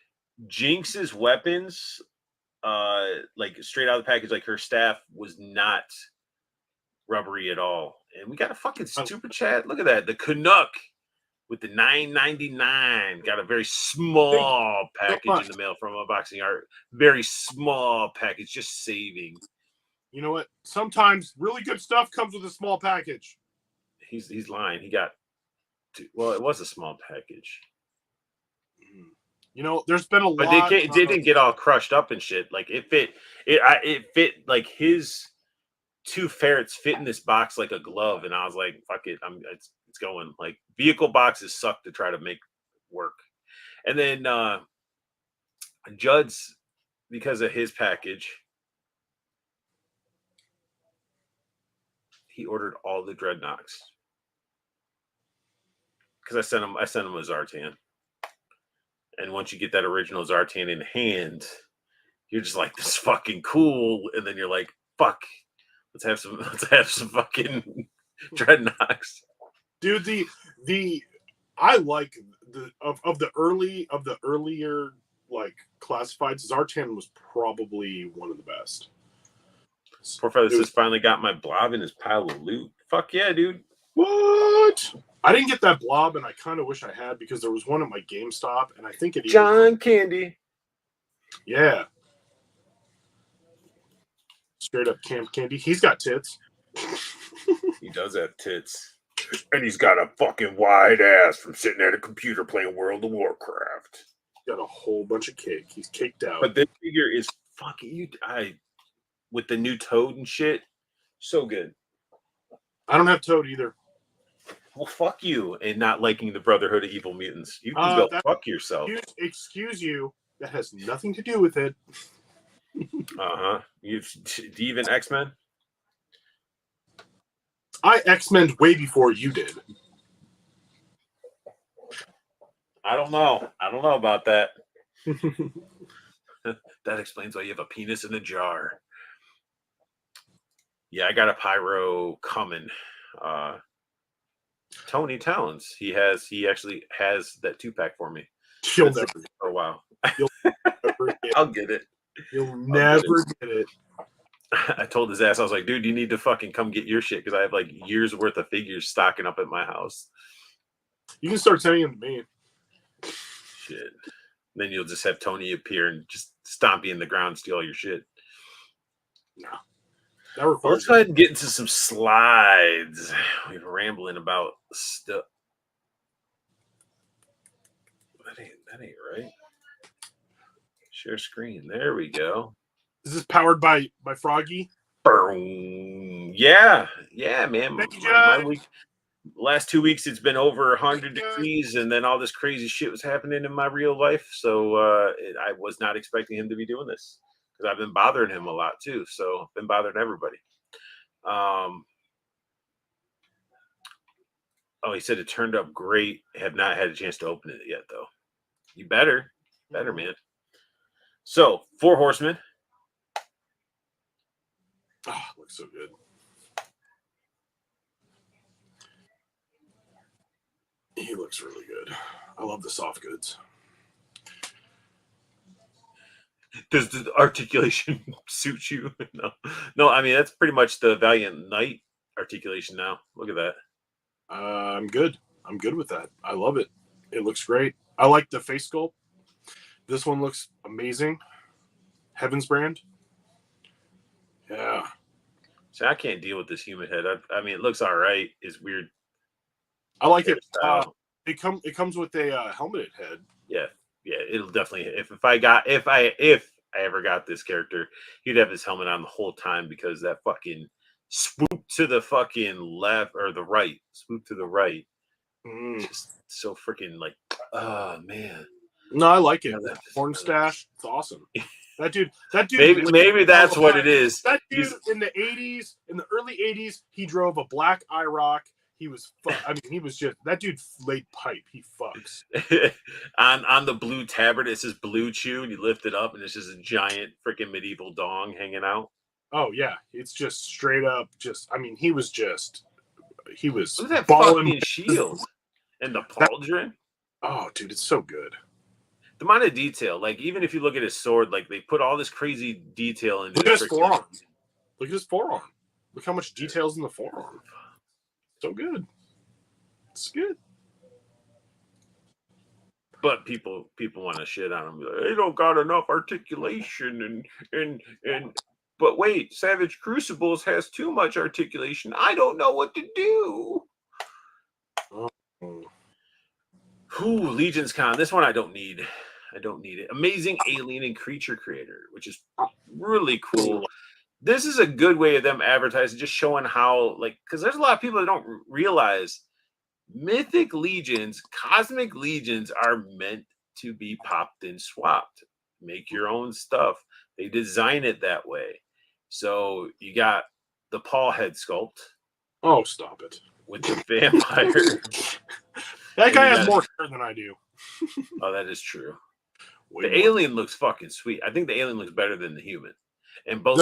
Jinx's weapons, like straight out of the package, like her staff was not rubbery at all. And we got a fucking super chat. Look at that. The Canuck with the $9.99 got a very small package in the mail from Unboxing Art. Very small package, just saving. You know what? Sometimes really good stuff comes with a small package. He's lying. He got well, it was a small package. You know, there's been a lot. But they didn't get all crushed up and shit. Like it fit like his two ferrets fit in this box like a glove, and I was like, "Fuck it, it's going." Like vehicle boxes suck to try to make work. And then Judd's, because of his package, he ordered all the Dreadnoks. because I sent him a Zartan, and once you get that original Zartan in hand, you're just like, this is fucking cool, and then you're like, fuck, let's have some fucking dreadnoughts. Dude, the I like the of the earlier like classifieds, Zartan was probably one of the best. Poor Feathers has finally got my blob in his pile of loot. Fuck yeah, dude. What? I didn't get that blob, and I kind of wish I had, because there was one at my GameStop, and I think it John Candy. Yeah. Straight up Camp Candy. He's got tits. He does have tits. And he's got a fucking wide ass from sitting at a computer playing World of Warcraft. Got a whole bunch of cake. He's caked out. But this figure is fucking with the new Toad and shit. So good. I don't have Toad either. Well, fuck you, and not liking the Brotherhood of Evil Mutants. You can go fuck yourself. Excuse you. That has nothing to do with it. Do you even X-Men? I X-Men way before you did. I don't know about that. That explains why you have a penis in a jar. Yeah, I got a pyro coming. Tony Towns. He actually has that 2-pack for me. You'll never for a while. I'll get it. You'll never get it. I told his ass, I was like, dude, you need to fucking come get your shit, because I have like years worth of figures stocking up at my house. You can start sending them to me. Shit. Then you'll just have Tony appear and just stomp you in the ground and steal all your shit. No. Let's go ahead and get into some slides. We've been rambling about stuff. That ain't right. Share screen. There we go. Is this powered by Froggy? Boom. Yeah, man. Thank you, my week, last 2 weeks, it's been over 100 degrees, and then all this crazy shit was happening in my real life. So I was not expecting him to be doing this, because I've been bothering him a lot too. So I've been bothering everybody. He said it turned up great. Have not had a chance to open it yet, though. You better, man. So 4 Horsemen. Oh, looks so good. He looks really good. I love the soft goods. Does the articulation suit you? No. I mean, that's pretty much the Valiant Knight articulation now. Look at that. I'm good. I'm good with that. I love it. It looks great. I like the face sculpt. This one looks amazing. Heaven's Brand. Yeah. See, I can't deal with this human head. I mean, it looks all right. It's weird. I like it. It comes with a helmeted head. Yeah. It'll definitely. If I ever got this character, he'd have his helmet on the whole time, because that fucking swoop to the fucking left or the right, just so freaking like, oh man. No, I like it. Horn stash. It's awesome. That dude. Maybe that's what it is. That dude in the 80s, in the early 80s, he drove a black IROC. He was, he was just, that dude laid pipe. He fucks. on the blue tabard, it says Blue Chew, and you lift it up, and it's just a giant freaking medieval dong hanging out. Oh, yeah. It's just straight up, he was Look at that fucking shield and the pauldron. Oh, dude, it's so good. The amount of detail, like, even if you look at his sword, like, they put all this crazy detail into Look at his forearm. Look at his forearm. Look how much detail's in the forearm. So good. It's good. But people want to shit on him. Like, they don't got enough articulation and but wait, Savage Crucibles has too much articulation. I don't know what to do. Ooh, Legion's Con. This one I don't need. it. Amazing Alien and Creature Creator, which is really cool. This is a good way of them advertising, just showing how, like, because there's a lot of people that don't realize mythic legions, cosmic legions are meant to be popped and swapped. Make your own stuff. They design it that way. So you got the paw head sculpt. Oh, stop it. With the vampire. That guy has more hair than I do. Oh, that is true. The alien looks fucking sweet. I think the alien looks better than the human. And both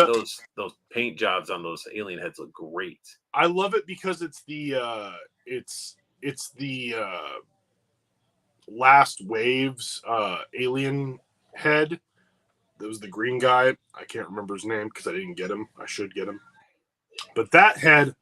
those paint jobs on those alien heads look great. I love it because it's the Last Waves alien head. That was the green guy. I can't remember his name because I didn't get him. I should get him. But that head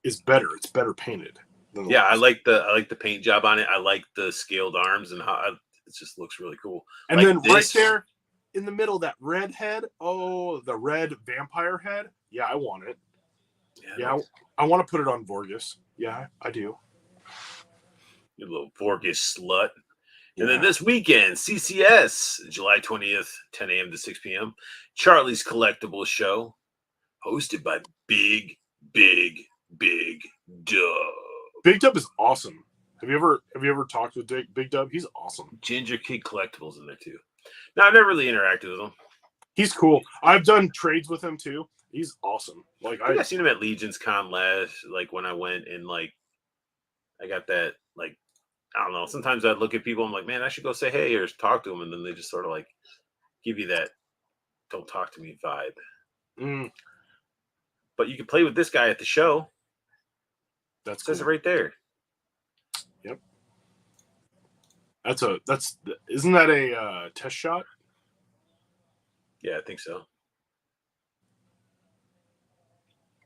is better. It's better painted. Yeah, I like the paint job on it. I like the scaled arms and how it just looks really cool. And then right there in the middle, that red head. Oh, the red vampire head. Yeah, I want it. Yeah, I want to put it on Vorgus. Yeah, I do. You little Vorgus slut. And then this weekend, CCS, July 20th, 10 a.m. to 6 p.m. Charlie's Collectibles Show, hosted by Big Dub. Big Dub is awesome. Have you ever talked with Big Dub? He's awesome. Ginger Kid Collectibles in there too. No, I've never really interacted with him. He's cool. I've done trades with him too. He's awesome. Like I seen him at Legion's Con last, like when I went and like I got that like. I don't know. Sometimes I look at people, I'm like, man, I should go say hey or talk to them. And then they just sort of like give you that don't talk to me vibe. But you can play with this guy at the show. That says it right there. Yep. Isn't that a test shot? Yeah, I think so.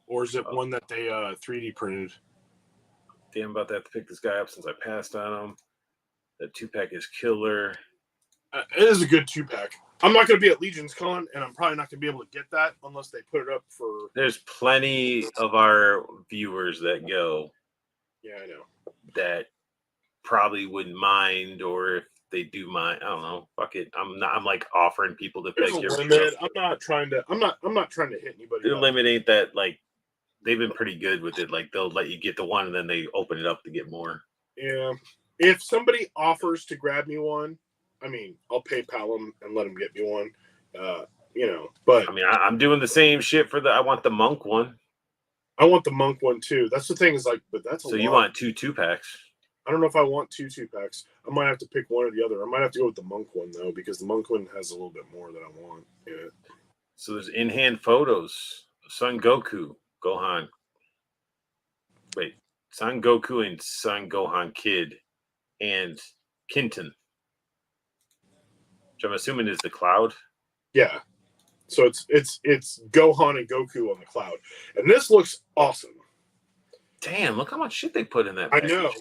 Or is it one that they 3D printed? Damn, about to have to pick this guy up since I passed on him. That 2-pack is killer. It is a good 2-pack. I'm not going to be at Legion's Con, and I'm probably not going to be able to get that unless they put it up for... There's plenty of our viewers that go. Yeah, I know. That probably wouldn't mind, or if they do mind, I don't know. Fuck it. I'm like offering people to pick your limit. I'm not trying to hit anybody. The limit ain't that like... They've been pretty good with it. Like they'll let you get the one and then they open it up to get more. Yeah. If somebody offers to grab me one, I mean, I'll PayPal them and let them get me one. But I mean, I'm doing the same shit for I want the Monk one. I want the Monk one too. That's the thing is like, but that's so you want 2-packs. I don't know if I want 2-packs. I might have to pick one or the other. I might have to go with the Monk one though, because the Monk one has a little bit more that I want in it. So there's in-hand photos of Son Goku. Gohan. Wait, Son Goku and Son Gohan Kid and Kinton. Which I'm assuming is the Cloud. Yeah. So it's Gohan and Goku on the Cloud. And this looks awesome. Damn, look how much shit they put in that package. I know.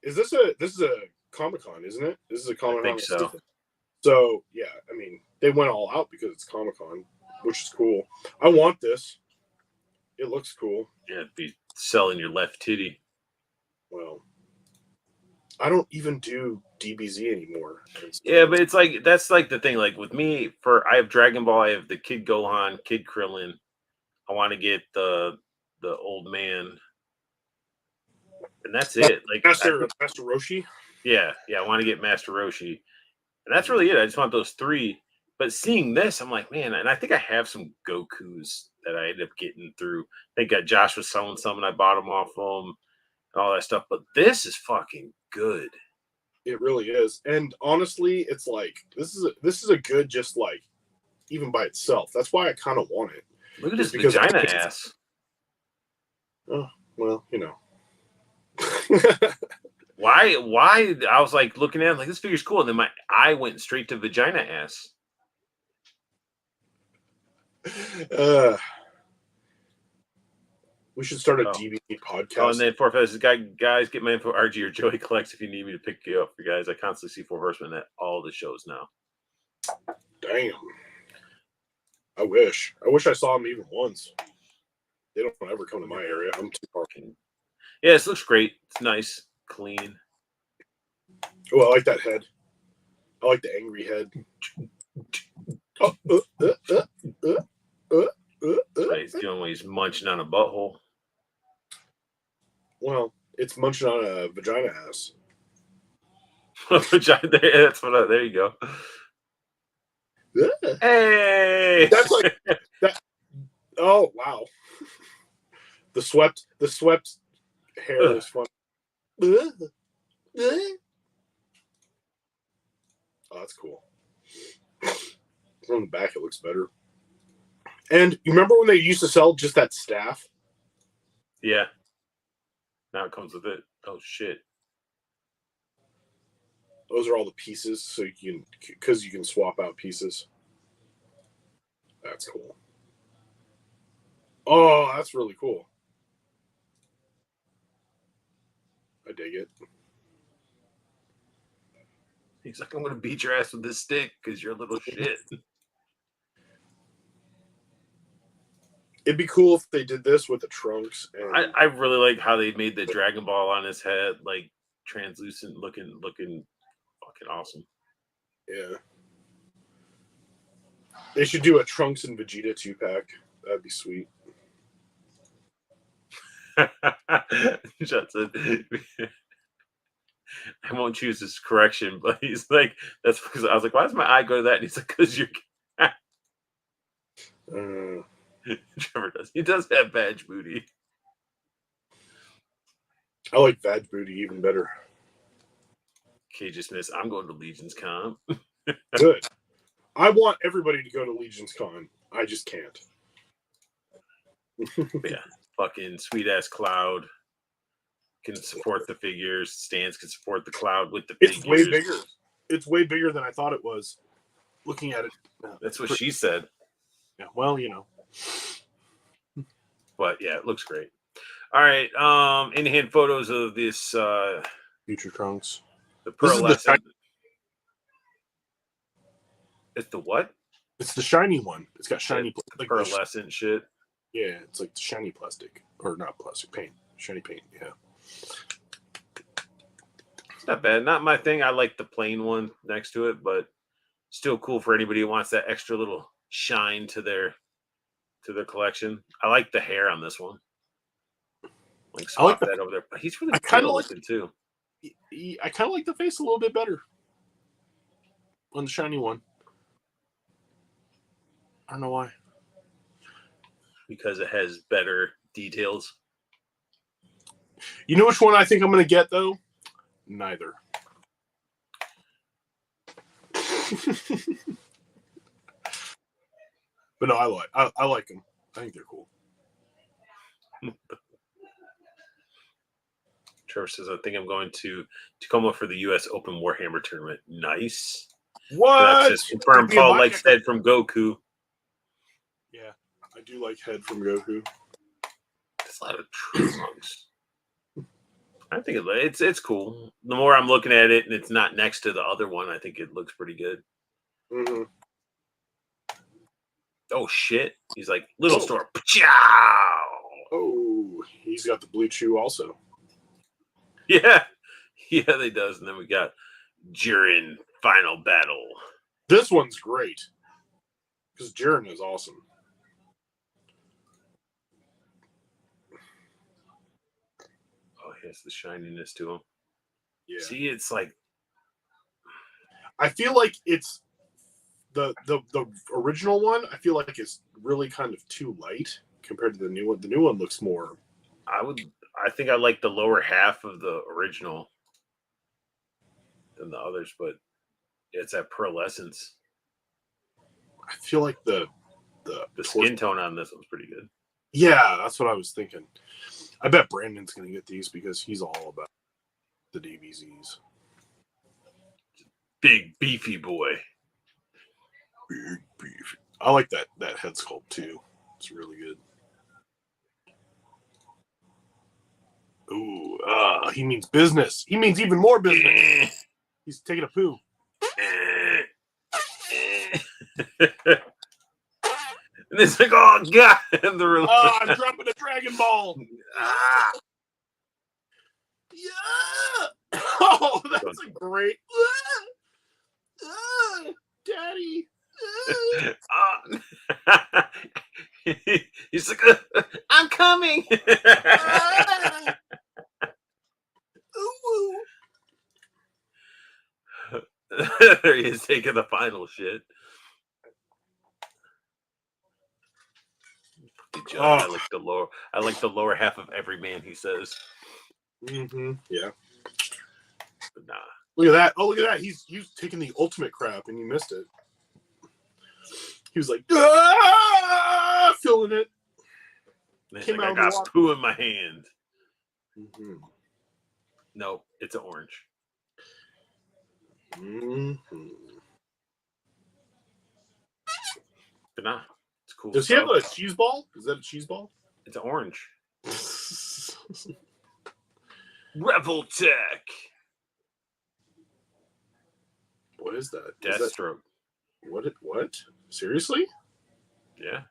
This is a Comic-Con, isn't it? This is a Comic-Con. I think so. So yeah, I mean, they went all out because it's Comic-Con, which is cool. I want this. It looks cool. Yeah, it'd be selling your left titty. Well, I don't even do DBZ anymore. Yeah, but it's like that's like the thing. Like with me, I have Dragon Ball, I have the Kid Gohan, Kid Krillin. I want to get the old man, and that's it. Like Master Roshi. Yeah, I want to get Master Roshi, and that's really it. I just want those 3. But seeing this, I'm like, man, and I think I have some Gokus that I ended up getting through. I think Josh was selling some, and I bought them off them, and all that stuff. But this is fucking good. It really is, and honestly, it's like this is a good just like even by itself. That's why I kind of want it. Look at this vagina ass. Oh well, you know. Why? I was like looking at it, like this figure's cool, and then my eye went straight to vagina ass. We should start a DBZ podcast. Oh, and then Four Feathers, guys, get my info. RG or Joey collects if you need me to pick you up for guys. I constantly see 4 Horsemen at all the shows now. Damn. I wish I saw them even once. They don't ever come to my area. I'm too far. Yeah, this looks great. It's nice, clean. Oh, I like that head. I like the angry head. He's doing when he's munching on a butthole. Well, it's munching on a vagina ass. Vagina, that's what. There you go. Hey, that's like that. Oh wow, the swept hair is fun. Oh, that's cool. From the back, it looks better. And you remember when they used to sell just that staff? Yeah. Now it comes with it. Oh shit. Those are all the pieces, so because you can swap out pieces. That's cool. Oh, that's really cool. I dig it. He's like, I'm gonna beat your ass with this stick because you're a little shit. It'd be cool if they did this with the trunks. And I really like how they made the Dragon Ball on his head like translucent looking fucking awesome. Yeah. They should do a Trunks and Vegeta 2-pack. That'd be sweet. Johnson, I won't choose this correction, but he's like, that's because I was like, why does my eye go to that? And he's like, because you're. Trevor does. He does have badge booty. I like Vag Booty even better. KJ Smith, I'm going to Legion's Con. Good. I want everybody to go to Legion's Con. I just can't. Yeah. Fucking sweet ass Cloud can support the figures. Stans can support the Cloud with the figures. It's way bigger. It's way bigger than I thought it was. Looking at it. That's what she said. Yeah, well, you know. But yeah, it looks great. All right. In-hand photos of this Future Trunks. the pearlescent. It's the what? It's the shiny one. It's got shiny like pearlescent shit. Yeah, it's like shiny plastic. Or not plastic, paint. Shiny paint, yeah. It's not bad. Not my thing. I like the plain one next to it, but still cool for anybody who wants that extra little shine to their collection. I like the hair on this one. Like swap like that over there. But he's really kind of looking too. I kind of like the face a little bit better on the shiny one. I don't know why. Because it has better details. You know which one I think I'm going to get though? Neither. But no, I like them. I think they're cool. Trevor says, I think I'm going to Tacoma for the U.S. Open Warhammer tournament. Nice. What? Confirmed Paul likes Head from Goku. Yeah, I do like Head from Goku. That's a lot of trunks. I think it's cool. The more I'm looking at it and it's not next to the other one, I think it looks pretty good. Mm-hmm. Oh, shit. He's like, little store. Pachow! Oh, he's got the blue chew also. Yeah. Yeah, they does. And then we got Jiren Final Battle. This one's great. Because Jiren is awesome. Oh, he has the shininess to him. Yeah. See, it's like... I feel like it's... The original one, I feel like it's really kind of too light compared to the new one. The new one looks more... I think I like the lower half of the original than the others, but it's that pearlescence. I feel like the skin tone on this one's pretty good. Yeah, that's what I was thinking. I bet Brandon's going to get these because he's all about the DBZs. Big beefy boy. Big beefy. I like that head sculpt too. It's really good. Ooh, he means business. He means even more business. He's taking a poo. And it's like, oh god! And I'm dropping a Dragon Ball. Yeah. Oh, that's a great. Daddy. He's like, I'm coming. There he is taking the final shit. I like the lower half of every man, he says. Mm-hmm. Yeah. But nah. Look at that. Oh, look at that. He's taking the ultimate crap and you missed it. He was like, feeling it. Came out I got poo in my hand. Mm-hmm. Nope, it's an orange. Mm-hmm. But nah, it's cool. Does he have a cheese ball? Is that a cheese ball? It's an orange. Rebel Tech. What is that? Deathstroke. What? Seriously? Yeah.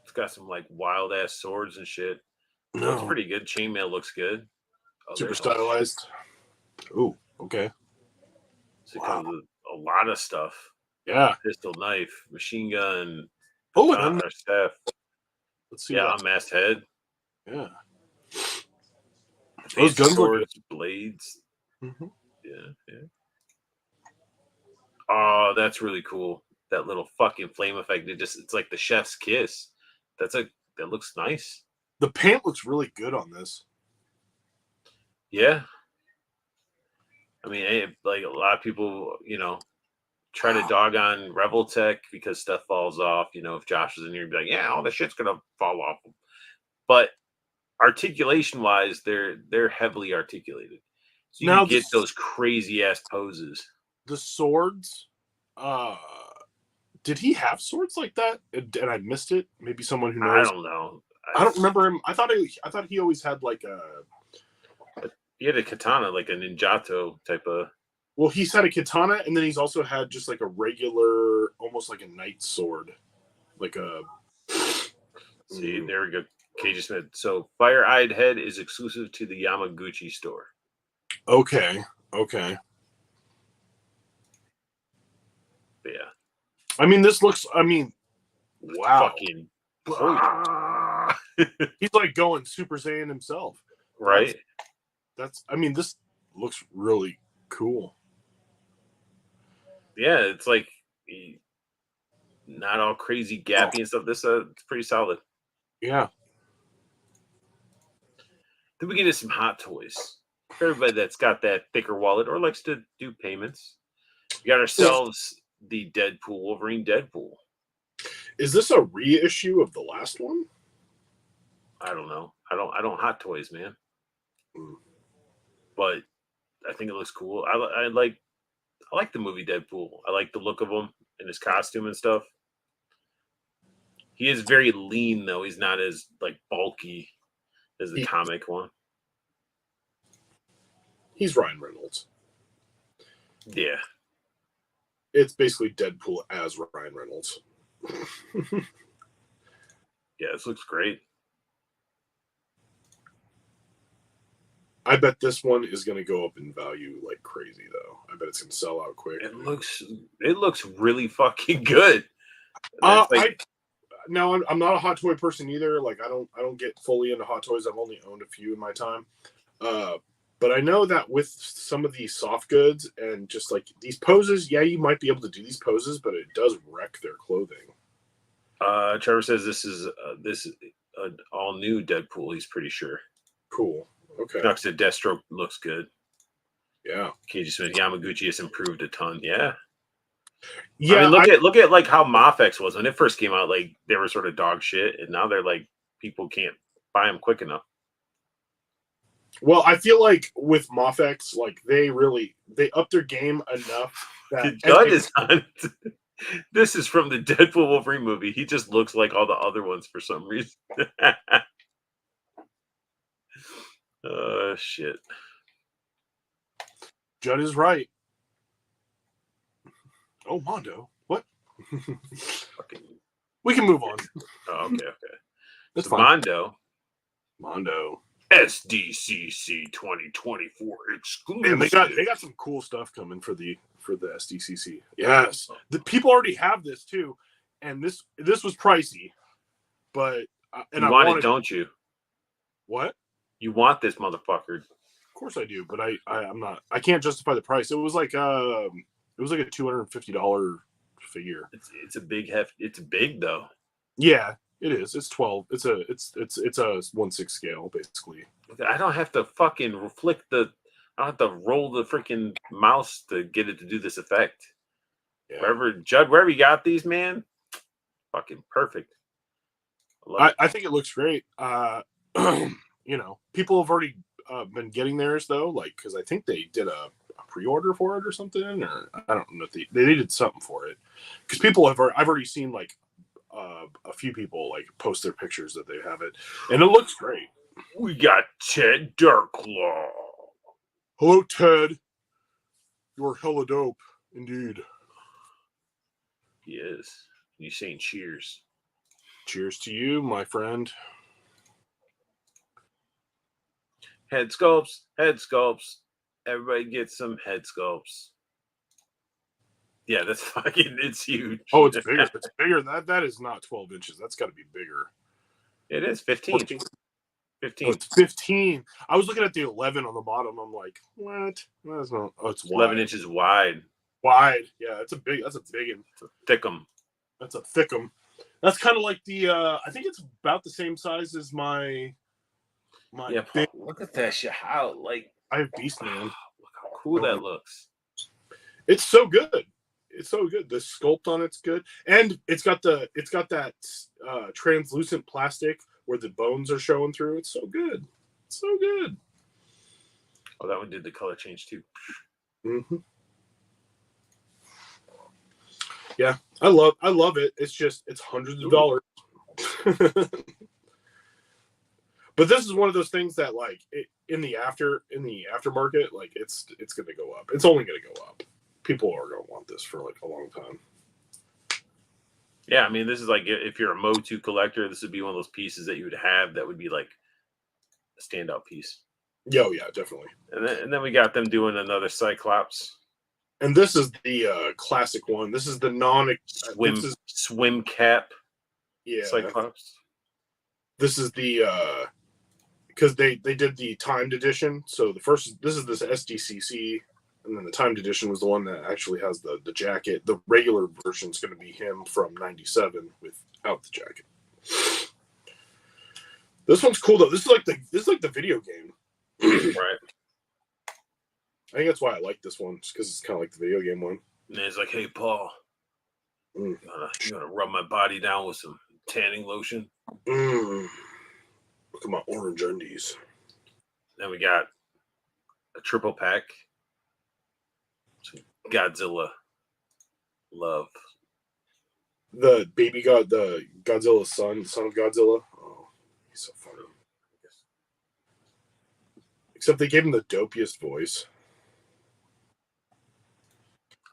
It's got some like wild ass swords and shit. No. Looks pretty good. Chainmail looks good. Oh, super stylized. Oh, okay. So it comes with a lot of stuff. Yeah. Pistol, knife, machine gun. Oh, and staff. Let's see. Yeah, unmasked head. Yeah. Those guns swords, blades. Mm-hmm. Yeah. Oh, that's really cool. That little fucking flame effect. It's like the chef's kiss. That looks nice. The paint looks really good on this. Yeah. I mean, like a lot of people, try to dog on Rebel Tech because stuff falls off. If Josh is in here, he'd be like, yeah, all the shit's gonna fall off. But articulation wise, they're heavily articulated. So you can get those crazy ass poses. The swords, did he have swords like that? And I missed it. Maybe someone who knows. I don't know. I don't remember him. I thought he always had like a. He had a katana, like a ninjato type of. Well, he's had a katana, and then he's also had just like a regular, almost like a knight sword, like a. See, there we go. KJ Smith. So, Fire-Eyed Head is exclusive to the Yamaguchi store. Okay. But yeah. I mean, this looks. I mean, wow. Fucking. He's like going Super Saiyan himself. Right. I mean, this looks really cool. Yeah, it's like not all crazy gappy and stuff. This it's pretty solid. Yeah. Then we get into some Hot Toys. For everybody that's got that thicker wallet or likes to do payments, we got ourselves the Deadpool, Wolverine Deadpool. Is this a reissue of the last one? I don't know. I don't Hot Toys, man. But I think it looks cool. I like the movie Deadpool. I like the look of him and his costume and stuff. He is very lean though. He's not as like bulky as the comic one. He's Ryan Reynolds. Yeah. It's basically Deadpool as Ryan Reynolds. Yeah, this looks great. I bet this one is going to go up in value like crazy, though. I bet it's going to sell out quick. It looks really fucking good. I'm not a Hot Toy person either. Like I don't get fully into Hot Toys. I've only owned a few in my time. But I know that with some of these soft goods and just like these poses, yeah, you might be able to do these poses, but it does wreck their clothing. Trevor says this is an all new Deadpool. He's pretty sure. Cool. Okay. Knox said Deathstroke looks good. Yeah. KJ Smith, Yamaguchi has improved a ton. Yeah. Yeah. I mean, look at like how Mafex was when it first came out. Like they were sort of dog shit, and now they're like people can't buy them quick enough. Well, I feel like with Mafex, like they upped their game enough that Judd is on. This is from the Deadpool Wolverine movie. He just looks like all the other ones for some reason. Shit. Judd is right. Oh, Mondo. What? We can move on. Oh, okay. That's so fine. Mondo. SDCC 2024 exclusive. Man, they got some cool stuff coming for the SDCC. Yes, the people already have this too, and this was pricey, but and you want it, don't you? What? You want this motherfucker? Of course I do, but I'm not. I can't justify the price. It was like a $250 figure. It's a big heft. It's big though. Yeah, It is. It's 12. It's a 1/6 scale basically. I don't have to fucking flick the. I don't have to roll the freaking mouse to get it to do this effect. Yeah. Wherever you got these, man, fucking perfect. I think it looks great. People have already been getting theirs though, like because I think they did a pre-order for it or something, or I don't know if they needed something for it because I've already seen like a few people like post their pictures that they have it, and it looks great. We got Ted Darklaw. Hello, Ted. You're hella dope, indeed. He is. You saying cheers? Cheers to you, my friend. Head sculpts, head sculpts. Everybody gets some head sculpts. Yeah, that's fucking. It's huge. Oh, it's bigger. It's bigger. That is not 12 inches. That's got to be bigger. It is 15. 14. 15. Oh, it's 15. I was looking at the 11 on the bottom. I'm like, what? That's not. Oh, it's 11 inches wide. Wide. Yeah, it's a big. That's a big one. Thickum. That's a thickum. That's kind of like the. I think it's about the same size as my. Yeah, Paul, look at that shit. How like I have Beast Man. Look how cool that looks. It's so good. It's so good. The sculpt on it's good, and it's got that translucent plastic where the bones are showing through. It's so good. It's so good. Oh, that one did the color change too. Mm-hmm. Yeah, I love it. It's just it's hundreds of dollars. But this is one of those things that like in the aftermarket, like it's going to go up. It's only going to go up. People are going to want this for like a long time. Yeah, I mean, this is like if you're a Motu collector, this would be one of those pieces that you would have that would be like a standout piece. Oh yeah, definitely. And then we got them doing another Cyclops. And this is the classic one. This is the swim cap. Yeah, Cyclops. This is the because they did the timed edition. So this is this SDCC, and then the timed edition was the one that actually has the jacket. The regular version is going to be him from '97 without the jacket. This one's cool though. This is like the video game, right? I think that's why I like this one, just because it's kind of like the video game one. And it's like, hey Paul, you wanna rub my body down with some tanning lotion? Look at my orange undies. Then we got a triple pack. Some Godzilla love. The baby god, the Godzilla's son of Godzilla. Oh, he's so funny. Except they gave him the dopiest voice.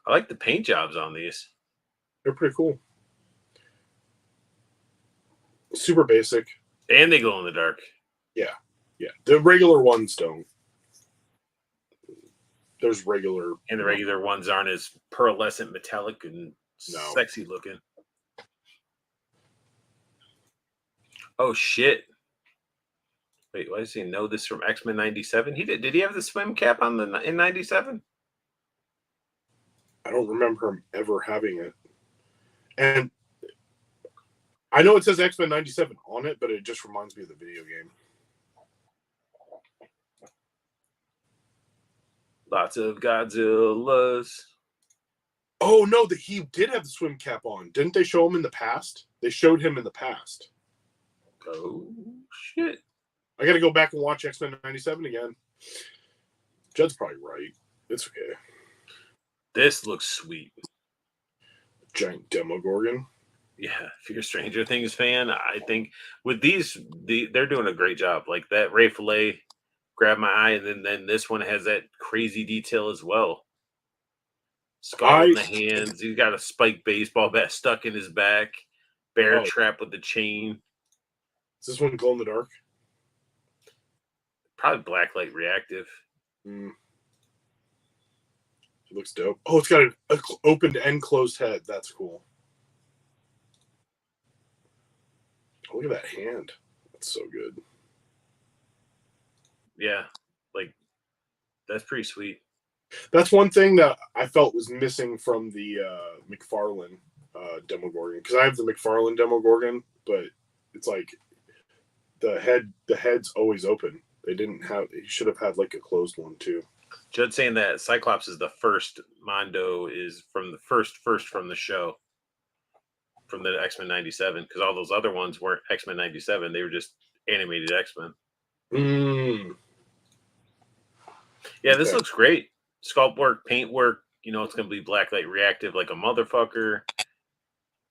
I like the paint jobs on these. They're pretty cool. Super basic. And they glow in the dark. Yeah. The regular ones don't. There's regular. And the regular ones aren't as pearlescent, metallic, and sexy looking. Oh, shit. Wait, why does he know this from X-Men 97? Did he have the swim cap on in 97? I don't remember him ever having it. And I know it says X-Men 97 on it, but it just reminds me of the video game. Lots of Godzillas. Oh, no, that he did have the swim cap on. Didn't they show him in the past? They showed him in the past. Oh, shit. I got to go back and watch X-Men 97 again. Judd's probably right. It's okay. This looks sweet. Giant Demogorgon. Yeah, if you're a Stranger Things fan, I think with these, they're doing a great job. Like that Ray Fillet grabbed my eye, and then this one has that crazy detail as well. Skull in the hands. He's got a spiked baseball bat stuck in his back. Bear trap with the chain. Is this one glow in the dark? Probably blacklight reactive. It looks dope. Oh, it's got an opened and closed head. That's cool. Oh, look at that hand. That's so good. Yeah, like that's pretty sweet. That's one thing that I felt was missing from the McFarlane Demogorgon, because I have the McFarlane Demogorgon, but it's like the head's always open. They didn't have. He should have had like a closed one too. Judd saying that Cyclops is the first. Mondo is from the first from the show, from the X-Men '97, because all those other ones weren't X-Men '97. They were just animated X-Men. Yeah, this looks great. Sculpt work, paint work. You know, it's going to be blacklight reactive like a motherfucker.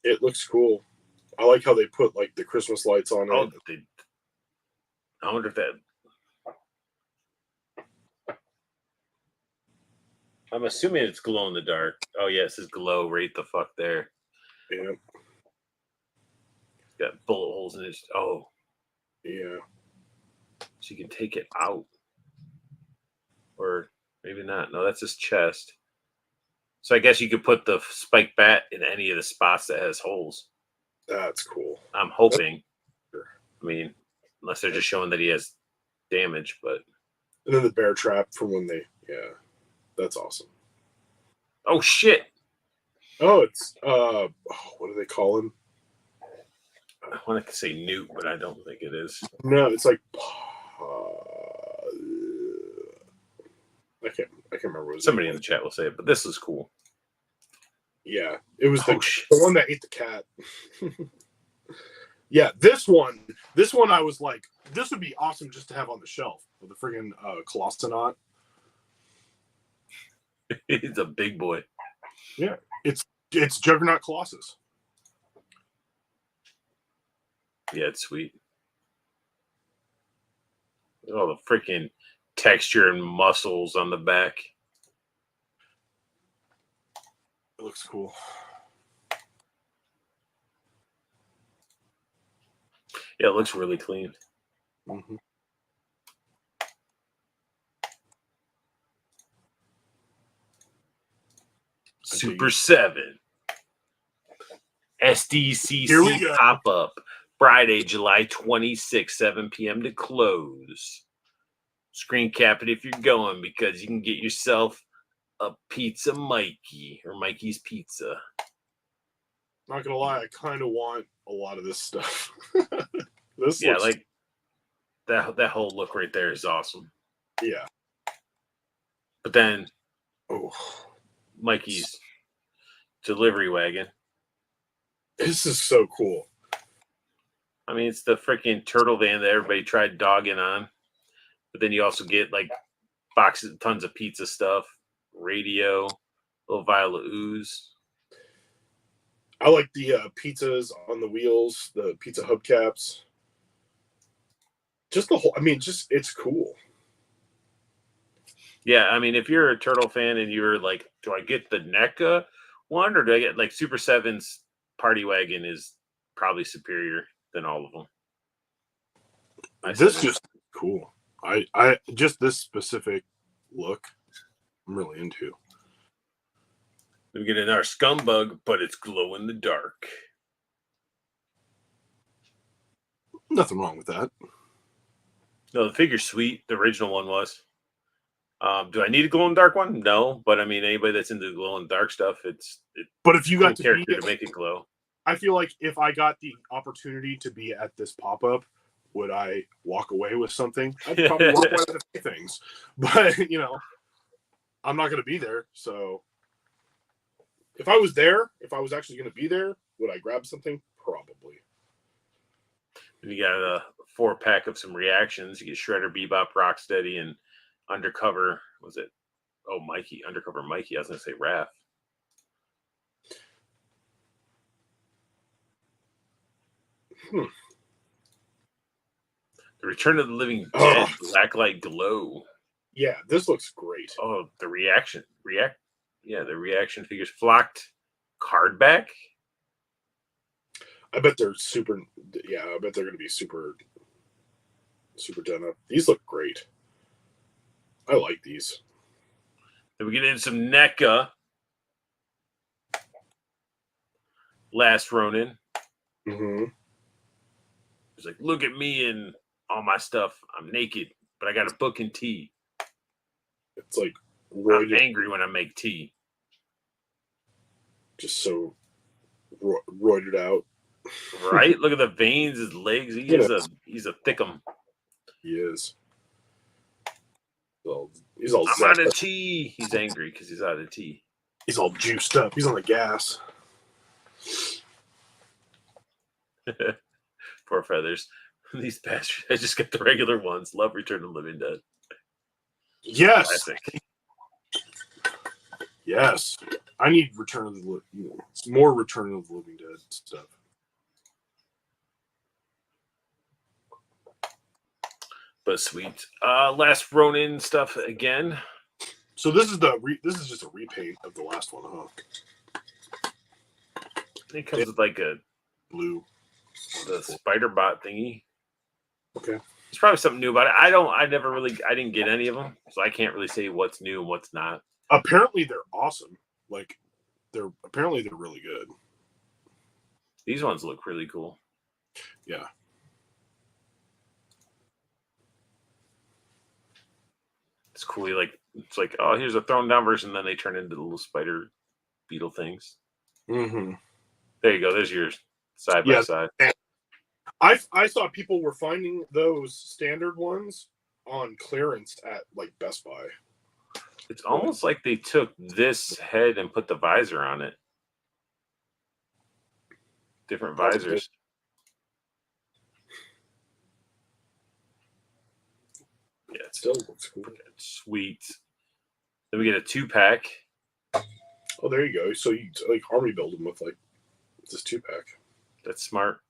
It looks cool. I like how they put like the Christmas lights on it. I wonder if that. I'm assuming it's glow in the dark. Oh yeah, it says glow right the fuck there. Yeah. It's got bullet holes in it. Oh. Yeah. So you can take it out. Or maybe not. No, that's his chest. So I guess you could put the spike bat in any of the spots that has holes. That's cool. I'm hoping. I mean, unless they're just showing that he has damage, but. And then the bear trap from when they, that's awesome. Oh shit! Oh, it's what do they call him? I want to say Newt, but I don't think it is. No, it's like I can't remember what it was. Somebody in the chat will say it, but this is cool. Yeah, it was the one that ate the cat. Yeah, this one I was like, this would be awesome just to have on the shelf with the friggin' Colossonaut. He's a big boy. Yeah, it's Juggernaut Colossus. Yeah, it's sweet. All the freaking texture and muscles on the back. It looks cool. Yeah, it looks really clean. Mm-hmm. Super 7. SDCC pop-up. Friday, July 26th, 7 p.m. to close. Screen cap it if you're going, because you can get yourself a Pizza Mikey or Mikey's Pizza. Not gonna lie, I kind of want a lot of this stuff. Like that whole look right there is awesome. Yeah. But then, Mikey's delivery wagon. This is so cool. I mean, it's the freaking turtle van that everybody tried dogging on. But then you also get like boxes, tons of pizza stuff, radio, little vial of ooze. I like the pizzas on the wheels, the pizza hubcaps. Just the whole, it's cool. Yeah, I mean, if you're a turtle fan and you're like, do I get the NECA one, or do I get like Super 7's Party Wagon is probably superior than all of them. This just cool. I just this specific look I'm really into. We get another scumbug, but it's glow in the dark. Nothing wrong with that. No, the figure's sweet. The original one was. Do I need a glow in the dark one? No, but I mean, anybody that's into the glow in the dark stuff, but if you got to make it glow, I feel like if I got the opportunity to be at this pop up, would I walk away with something? I'd probably walk away with a few things, but I'm not going to be there. So if I was there, if I was actually going to be there, would I grab something? Probably. You got a 4-pack of some reactions. You get Shredder, Bebop, Rocksteady, and Undercover. Was it? Oh, Mikey. Undercover Mikey. I was going to say Raph. The Return of the Living Dead, Blacklight Glow. Yeah, this looks great. Oh, the reaction. The reaction figures. Flocked card back. I bet they're super. Yeah, I bet they're going to be super done up. These look great. I like these. Then we get in some NECA. Last Ronin. Mm-hmm. He's like, look at me and all my stuff. I'm naked, but I got a book and tea. It's like I'm angry when I make tea. Just so roided out. Right? Look at the veins, his legs. He's a thickum. He is. Well, he's all I'm out of tea. He's angry because he's out of tea. He's all juiced up. He's on the gas. Poor feathers. These bastards. I just got the regular ones. Love Return of the Living Dead. Yes. Classic. Yes. I need Return of the Living. It's more Return of the Living Dead stuff. But sweet. Last Ronin stuff again. So this is just a repaint of the last one, huh? It comes with like a blue, the spider bot thingy. Okay. It's probably something new about it. I didn't get any of them, so I can't really say what's new and what's not. Apparently they're awesome. Like they're really good. These ones look really cool. Yeah. It's cool. It's like, oh, here's a thrown down version. Then they turn into the little spider beetle things. Mm-hmm. There you go. There's yours side by side. I saw people were finding those standard ones on clearance at like Best Buy. It's almost like they took this head and put the visor on it. Different visors. Yeah, it still looks cool. Sweet. Then we get a 2-pack. Oh, there you go. So you like army build them with like this 2-pack. That's smart.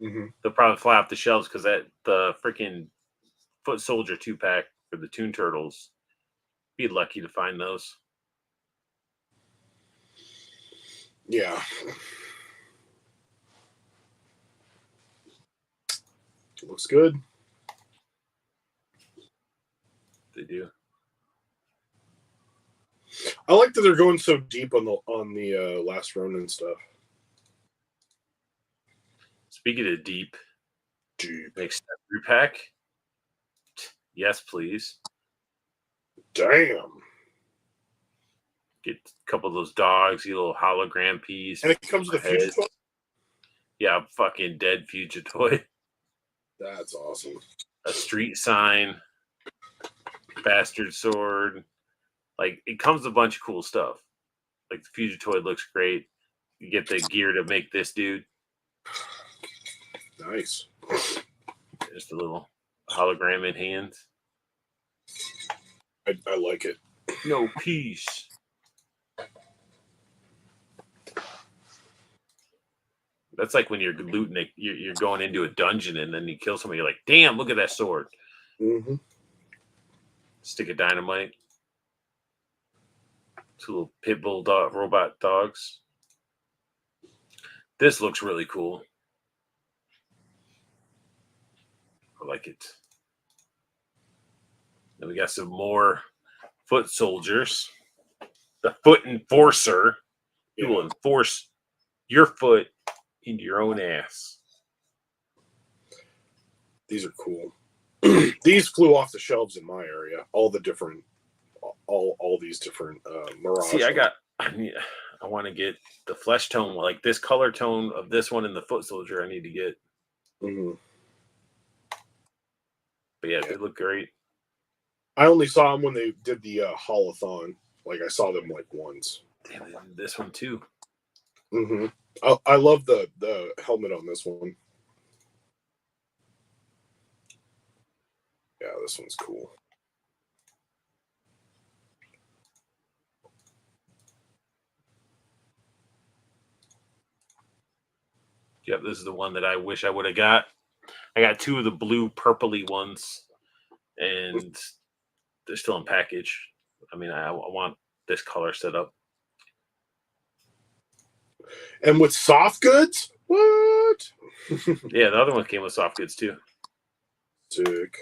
Mm-hmm. They'll probably fly off the shelves because the freaking Foot Soldier 2-pack for the Toon Turtles. Be lucky to find those. Yeah. Looks good. They do. I like that they're going so deep on the Last Ronin stuff. Speaking of deep. Next 3-pack. Yes, please. Damn. Get a couple of those dogs, get a little hologram piece. And it comes with a Fugitoid? Yeah, fucking dead Fugitoid. That's awesome. A street sign. Bastard sword. Like, it comes with a bunch of cool stuff. Like, the Fugitoid looks great. You get the gear to make this dude. Nice. Just a little hologram in hands. I like it. No peace. That's like when you're looting it, you're going into a dungeon and then you kill somebody. You're like, damn, look at that sword. Mm-hmm. Stick of dynamite. 2 little pit bull robot dogs. This looks really cool. I like it. Then we got some more foot soldiers. The foot enforcer. You will enforce your foot into your own ass. These are cool. These flew off the shelves in my area. All the different, all these different Mirage. See, I want to get the flesh tone, like this color tone of this one and the foot soldier. I need to get. Mm-hmm. But yeah, they look great. I only saw them when they did the holothon. Like I saw them like once. Damn, they did this one too. Mm-hmm. I love the helmet on this one. Yeah, this one's cool. Yep, this is the one that I wish I would have got. I got 2 of the blue purpley ones, and they're still in package. I mean, I want this color set up. And with soft goods? What? Yeah, the other one came with soft goods too. Sick.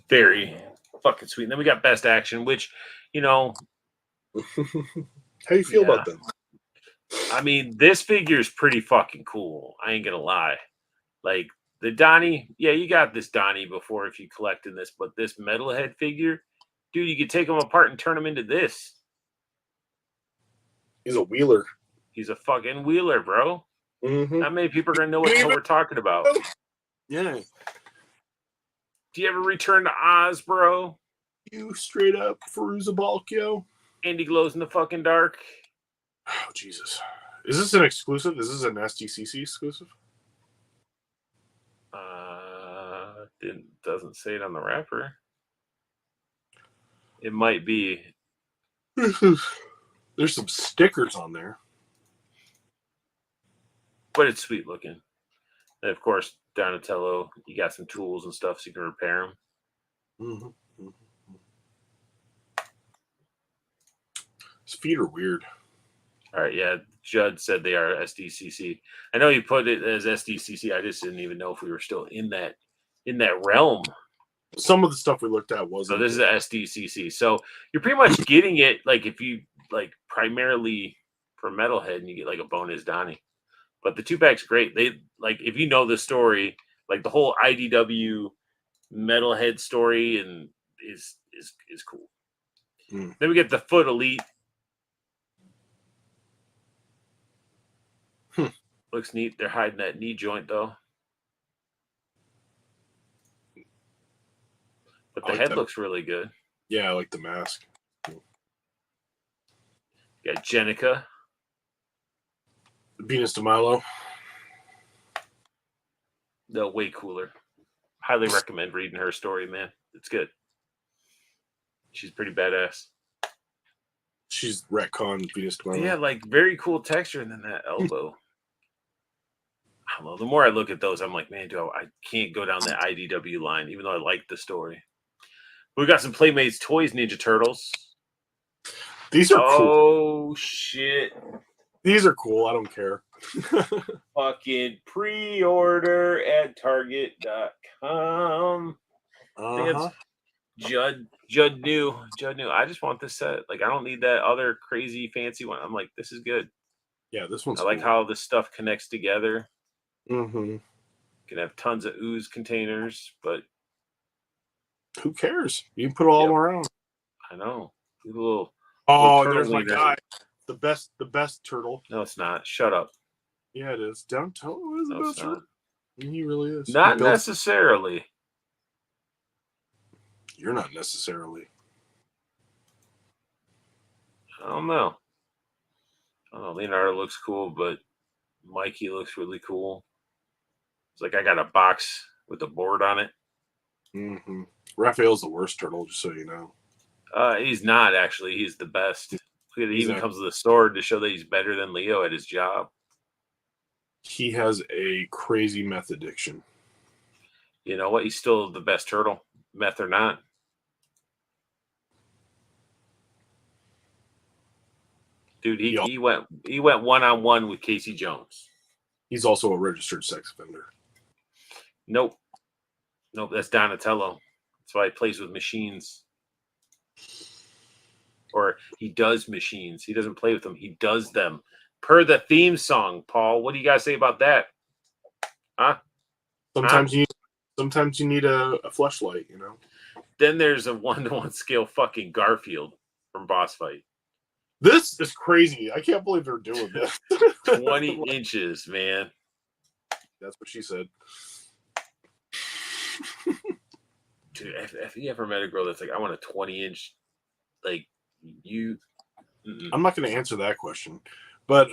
Very fucking sweet. And then we got Best Action, which, you know. How you feel about them? I mean, this figure is pretty fucking cool. I ain't gonna lie. Like, the Donnie, yeah, you got this Donnie before if you collected this, but this metalhead figure, dude, you could take them apart and turn them into this. He's a wheeler. He's a fucking wheeler, bro. Mm-hmm. Not many people are gonna know what the hell we're talking about. Yeah. Do you ever return to Oz, bro? You straight up Feruza Balk, yo. Andy glows in the fucking dark. Oh, Jesus. Is this an exclusive? Is this an SDCC exclusive? Doesn't say it on the wrapper. It might be. There's some stickers on there. But it's sweet looking. And of course, Donatello, you got some tools and stuff so you can repair them. Mm-hmm. His feet are weird. All right, yeah. Judd said they are SDCC. I know you put it as SDCC. I just didn't even know if we were still in that realm. Some of the stuff we looked at wasn't. So this is a SDCC. So you're pretty much getting it like if you like primarily for Metalhead and you get like a bonus Donnie. But the 2-pack's great. They like if you know the story, like the whole IDW Metalhead story and is cool. Then we get the Foot Elite. Looks neat. They're hiding that knee joint though. But the head looks really good. Yeah, I like the mask. You got Jenica. Venus de Milo. No, way cooler. Highly recommend reading her story, man. It's good. She's pretty badass. She's retcon Venus de Milo. Yeah, like very cool texture and then that elbow. I don't know. The more I look at those, I'm like, man, I can't go down the IDW line, even though I like the story. We got some Playmates Toys Ninja Turtles. These are cool. Oh, shit. These are cool. I don't care. Fucking pre-order at Target.com. Judd knew. I just want this set. Like, I don't need that other crazy fancy one. I'm like, this is good. Yeah, this one's I like how this stuff connects together. Mm-hmm. Can have tons of ooze containers, but who cares? You can put all them around. I know. Little there's my guy. The best turtle. No, it's not. Shut up. Yeah, it is. Don't tell him it is the best turtle. He really is. Not necessarily. You're not necessarily. I don't know. Leonardo looks cool, but Mikey looks really cool. It's like I got a box with a board on it. Mm-hmm. Raphael's the worst turtle, just so you know. He's not actually. He's the best. He even comes with a sword to show that he's better than Leo at his job. He has a crazy meth addiction. You know what? He's still the best turtle, meth or not. Dude, he went one-on-one with Casey Jones. He's also a registered sex offender. Nope, that's Donatello. That's why he plays with machines. Or he does machines. He doesn't play with them. He does them. Per the theme song, Paul. What do you guys say about that? Huh? Sometimes you need a fleshlight, you know. Then there's a 1-to-1 scale fucking Garfield from Boss Fight. This is crazy. I can't believe they're doing this. 20 inches, man. That's what she said. Dude, if you ever met a girl that's like, I want a 20-inch, like, you... I'm not going to answer that question. But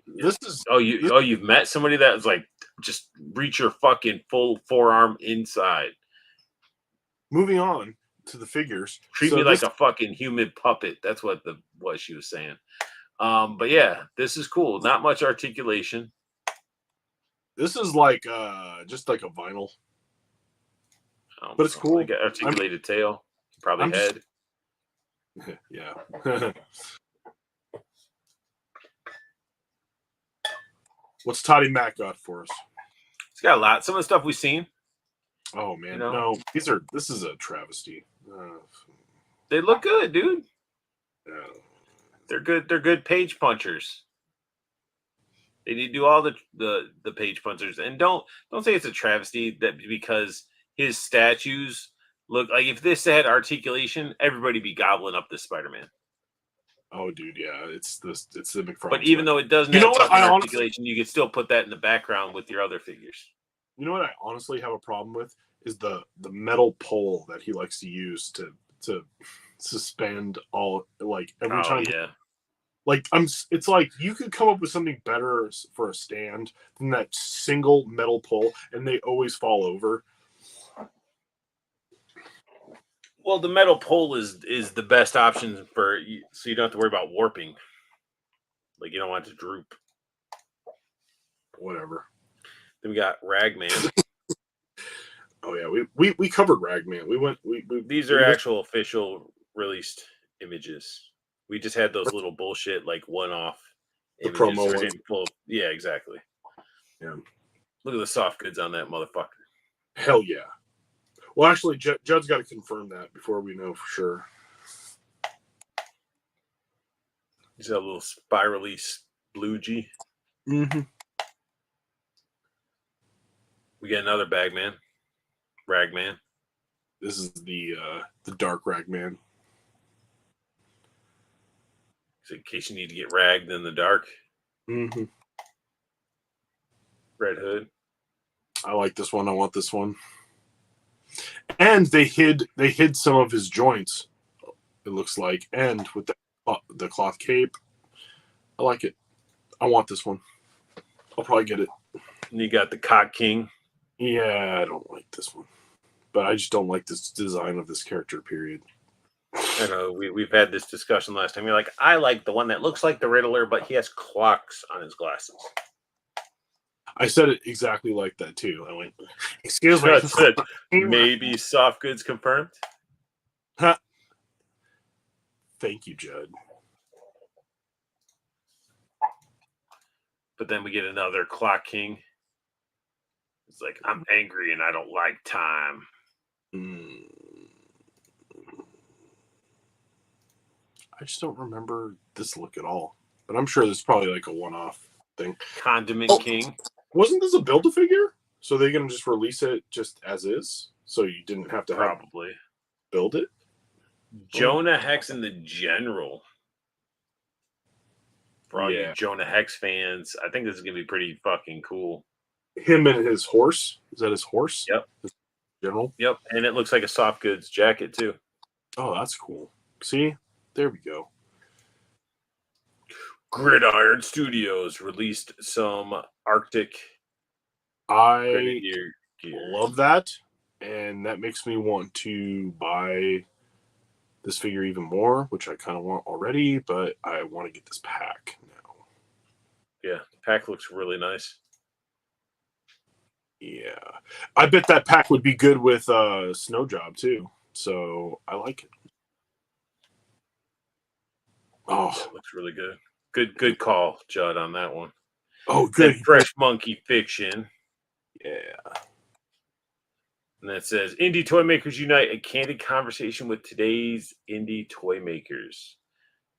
this is... you've met somebody that was like, just reach your fucking full forearm inside. Moving on to the figures. Treat me like a fucking human puppet. That's what she was saying. But yeah, this is cool. Not much articulation. This is like just like a vinyl. But it's cool. Like an articulated tail. Probably head. Yeah. What's Toddy Mac got for us? It's got a lot. Some of the stuff we've seen. Oh man, no. This is a travesty. They look good, dude. They're They're good page punchers. They need to do all the page punchers, and don't say it's a travesty that because his statues look like if this had articulation, everybody be gobbling up this Spider-Man. Oh, dude, yeah, it's the McFarlane. But even though it doesn't have fucking articulation, you could still put that in the background with your other figures. You know what I honestly have a problem with is the metal pole that he likes to use to suspend all, like, every time. Yeah. Like, it's like you could come up with something better for a stand than that single metal pole, and they always fall over. Well, the metal pole is the best option so you don't have to worry about warping. Like, you don't want it to droop. Whatever. Then we got Ragman. Oh yeah, we covered Ragman. These are actual official released images. We just had those little bullshit like one-off images. Promo ones. Yeah, exactly. Yeah. Look at the soft goods on that motherfucker. Hell yeah. Well, actually, Judd's got to confirm that before we know for sure. He's got a little spirally blue G. Mm-hmm. We got another Bagman. Ragman. This is the dark Ragman. So in case you need to get ragged in the dark. Mm-hmm. Red Hood. I like this one. I want this one. And they hid some of his joints, it looks like, and with the cloth cape. I like it. I want this one. I'll probably get it. And you got the Cock King. Yeah, I don't like this one. But I just don't like this design of this character, period. I know, we've had this discussion last time. You're like, I like the one that looks like the Riddler, but he has clocks on his glasses. I said it exactly like that, too. I went, excuse me. Said, maybe soft goods confirmed? Huh. Thank you, Judd. But then we get another Clock King. It's like, I'm angry and I don't like time. I just don't remember this look at all. But I'm sure this is probably like a one-off thing. Condiment King. Wasn't this a Build-A-Figure? So they're going to just release it just as is? So you didn't have to probably build it? Jonah Hex in the General. For all you Jonah Hex fans, I think this is going to be pretty fucking cool. Him and his horse? Is that his horse? Yep. His General? Yep. And it looks like a soft goods jacket, too. Oh, that's cool. See? There we go. Gridiron Studios released some Arctic. I love that, and that makes me want to buy this figure even more, which I kind of want already, but I want to get this pack now. Yeah, the pack looks really nice. Yeah. I bet that pack would be good with Snow Job, too, so I like it. Oh, that looks really good. Good call, Judd, on that one. Oh, good. Then Fresh Monkey Fiction. Yeah. And that says, Indie Toy Makers Unite, a candid conversation with today's indie toy makers.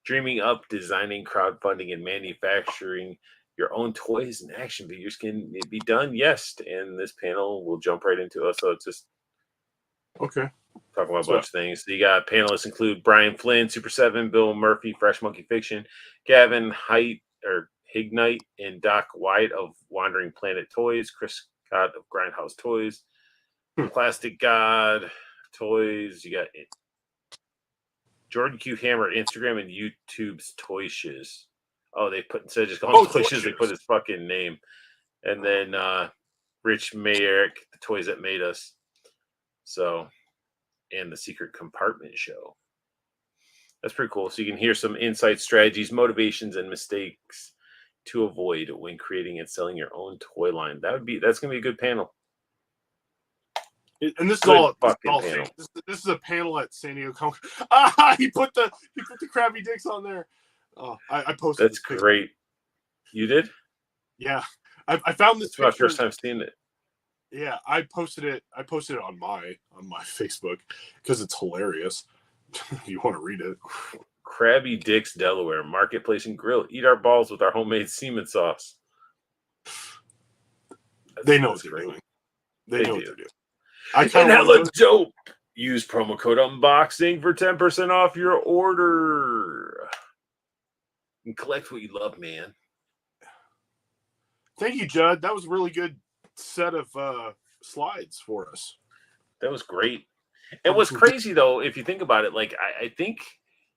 Dreaming up, designing, crowdfunding, and manufacturing your own toys and action figures can it be done? Yes. And this panel will jump right into us. So it's just okay. Talking about a bunch of things. So you got panelists include Brian Flynn, Super 7, Bill Murphy, Fresh Monkey Fiction, Gavin Hignite, and Doc White of Wandering Planet Toys, Chris Scott of Grindhouse Toys, Plastic God Toys. You got Jordan Q Hammer, Instagram and YouTube's Toy Shiz. Oh, they put instead of just calling Toy Shiz, they put his fucking name. And then Rich Mayerick, the Toys That Made Us. So, and the Secret Compartment Show. That's pretty cool. So you can hear some insight, strategies, motivations, and mistakes to avoid when creating and selling your own toy line. That's gonna be a good panel. And this good is all panel. This is a panel at San Diego Comic. He put the crabby dicks on there. Oh, I posted. That's great. You did? Yeah, I found this. It's my first time seeing it. Yeah, I posted it on my Facebook because it's hilarious. If you want to read it. Krabby Dick's Delaware Marketplace and Grill. Eat our balls with our homemade semen sauce. They know what they're doing. They know what they're doing. And hella dope. Use promo code unboxing for 10% off your order. And collect what you love, man. Thank you, Judd. That was a really good set of slides for us. That was great. And what's crazy though, if you think about it, like I think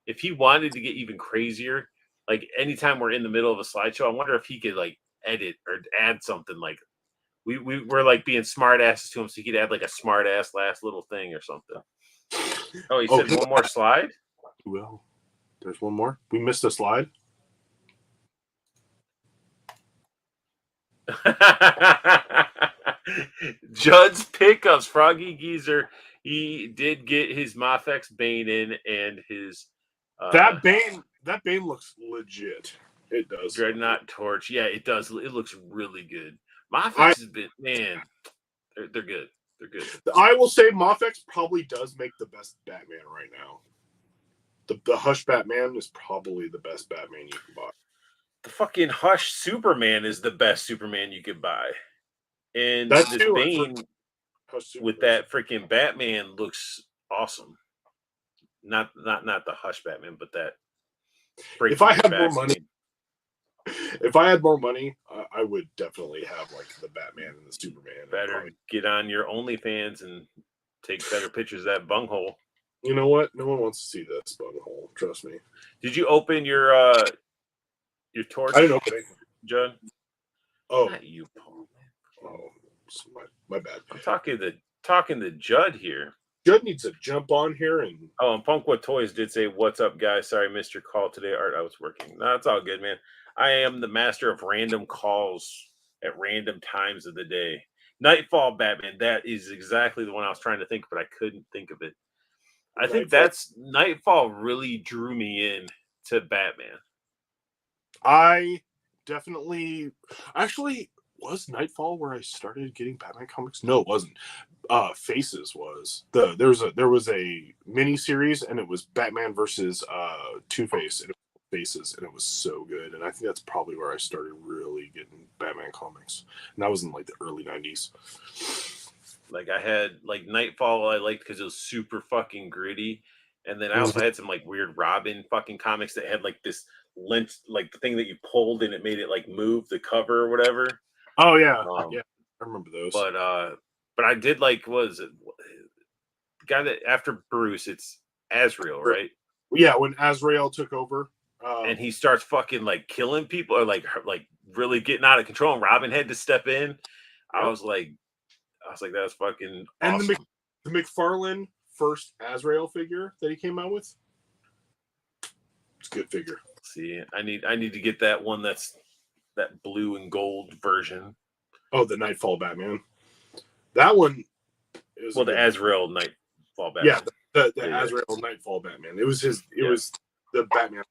if he wanted to get even crazier, like anytime we're in the middle of a slideshow, I wonder if he could like edit or add something like we're like being smart asses to him, so he could add like a smart ass last little thing or something. Oh, he said one more slide? Well, there's one more. We missed a slide. Judd's pickups, Froggy Geezer. He did get his Mafex Bane in and his that Bane looks legit. It does. Dreadnought Torch. Yeah, it does. It looks really good. Mafex has been, man, they're good. They're good. I will say Mafex probably does make the best Batman right now. The Hush Batman is probably the best Batman you can buy. The fucking Hush Superman is the best Superman you could buy. And That's this Bane with that freaking Batman looks awesome. Not the Hush Batman, but that. If I had more money, I would definitely have like the Batman and the Superman. Better get on your OnlyFans and take better pictures of that bunghole. You know what? No one wants to see this bunghole. Trust me. Did you open your torch? I didn't open it, Judd. Oh, not you, Paul. Oh, my bad. I'm talking to Judd here. Judd needs to jump on here and. Oh, and Punkwood Toys did say, "What's up, guys? Sorry, missed your call today. Art, I was working. No, it's all good, man. I am the master of random calls at random times of the day. Nightfall Batman. That is exactly the one I was trying to think, but I couldn't think of it. I think that's Nightfall really drew me in to Batman. I definitely was Nightfall where I started getting Batman comics. No, it wasn't. Faces was there was a mini series and it was Batman versus Two-Face and Faces, and it was so good. And I think that's probably where I started really getting Batman comics, and that was in like the early 90s. Like I had like Nightfall I liked because it was super fucking gritty. And then I also had some like weird Robin fucking comics that had like this lens, like the thing that you pulled and it made it like move the cover or whatever. Oh yeah, yeah, I remember those. But I did like was it the guy that after Bruce, it's Azrael, right? Yeah, when Azrael took over, and he starts fucking like killing people or like really getting out of control, and Robin had to step in. Yep. I was like, that's fucking awesome. And the McFarlane first Azrael figure that he came out with, it's a good figure. See, I need to get that one that's that blue and gold version. Oh, the Nightfall Batman. That one is the Azrael Nightfall Batman. Yeah, the Azrael Nightfall Batman. It was his. It was the Batman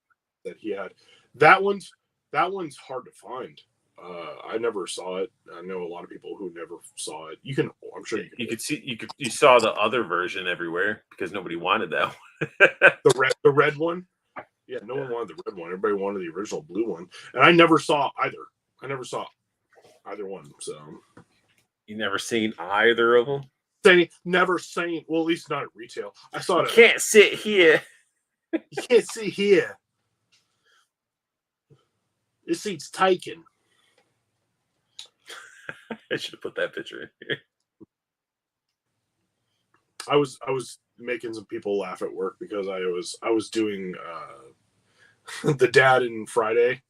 that he had. That one's hard to find. I never saw it. I know a lot of people who never saw it. I'm sure you saw the other version everywhere because nobody wanted that one. the red one. Yeah, no one wanted the red one. Everybody wanted the original blue one, and I never saw either. I never saw either one. So you never seen either of them? Never seen. Well, at least not at retail. I saw it. You can't sit here. You can't sit here. This seat's taken. I should have put that picture in here. I was making some people laugh at work because I was doing the dad in Friday.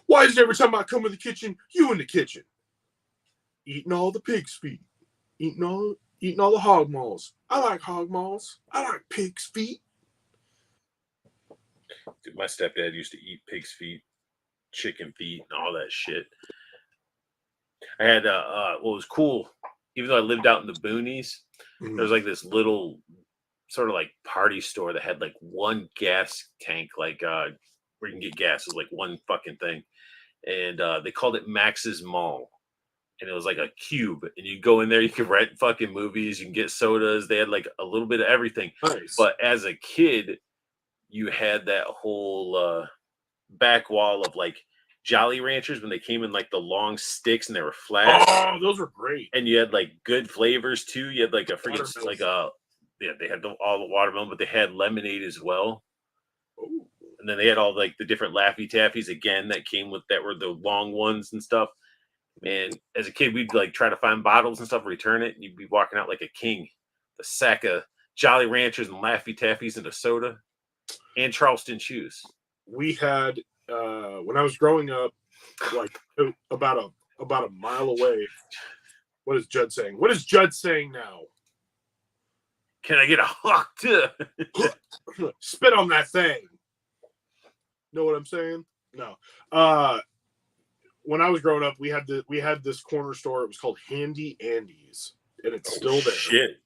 Why is it every time I come in the kitchen, you in the kitchen? Eating all the pig's feet. Eating all the hog maws. I like hog maws. I like pig's feet. Dude, my stepdad used to eat pig's feet, chicken feet, and all that shit. I had what was cool, even though I lived out in the boonies, there was like this little sort of like party store that had like one gas tank, like where you can get gas. It was like one fucking thing. And they called it Max's Mall. And it was like a cube. And you go in there, you can rent fucking movies, you can get sodas. They had like a little bit of everything. Nice. But as a kid, you had that whole back wall of like Jolly Ranchers when they came in like the long sticks and they were flat. Oh, those were great. And you had like good flavors too. You had like a freaking they had all the watermelon, but they had lemonade as well. Ooh. And then they had all like the different Laffy Taffies again that came with that were the long ones and stuff. And as a kid, we'd like try to find bottles and stuff, return it, and you'd be walking out like a king. The sack of Jolly Ranchers and Laffy Taffies and a soda and Charleston shoes. We had when I was growing up, like about a mile away. What is Judd saying? What is Judd saying now? Can I get a hawk too? Spit on that thing. Know what I'm saying? No. When I was growing up, we had this corner store. It was called Handy Andy's, and it's still there. Shit.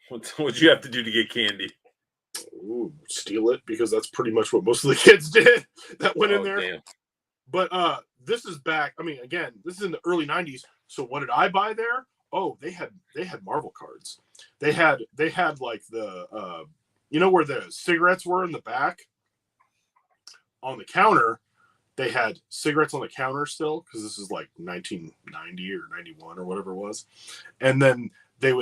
What'd you have to do to get candy? Ooh, steal it, because that's pretty much what most of the kids did that went in there. Damn. But this is back. I mean, again, this is in the early '90s. So what did I buy there? Oh, they had Marvel cards. They had like the you know where the cigarettes were in the back on the counter. They had cigarettes on the counter still, because this is like 1990 or 91 or whatever it was. And then they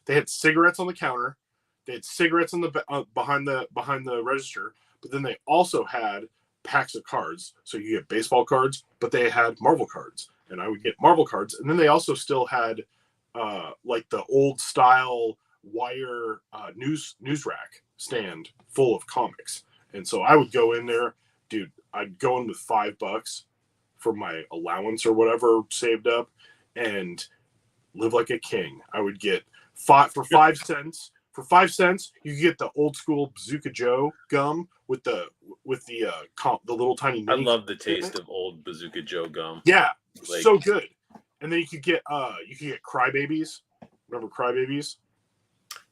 had cigarettes on the counter. They had cigarettes on the behind the register, but then they also had packs of cards. So you get baseball cards, but they had Marvel cards, and I would get Marvel cards. And then they also still had like the old style wire news rack stand full of comics. And so I would go in there, dude. I'd go in with $5 for my allowance or whatever saved up, and live like a king. I would get for 5 cents. For 5 cents, you get the old school Bazooka Joe gum with the little tiny. I love the taste of old Bazooka Joe gum. Yeah, like, so good. And then you could get Crybabies. Remember Crybabies?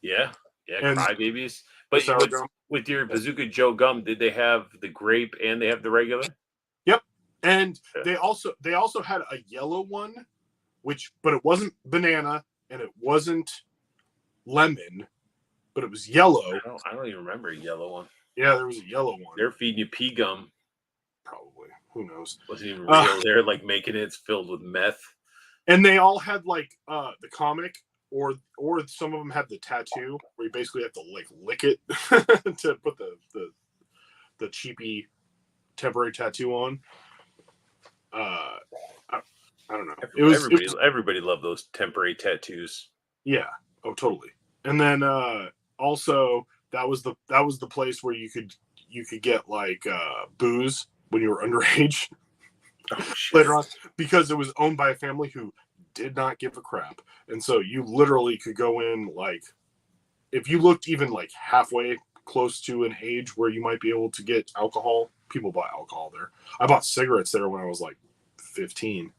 Yeah, Crybabies. But with your Bazooka Joe gum, did they have the grape and they have the regular? Yep. And they also had a yellow one, but it wasn't banana and it wasn't lemon, but it was yellow. I don't even remember a yellow one. Yeah, there was a yellow one. They're feeding you pea gum. Probably. Who knows? Wasn't even real. They're like making it filled with meth. And they all had like the comic, or some of them had the tattoo where you basically have to like lick it to put the cheapy temporary tattoo on. I don't know. Everybody loved those temporary tattoos. Yeah. Oh, totally. And then also that was the place where you could get like booze when you were underage. Later on, because it was owned by a family who did not give a crap, and so you literally could go in, like, if you looked even like halfway close to an age where you might be able to get alcohol. People buy alcohol there. I bought cigarettes there when I was like 15.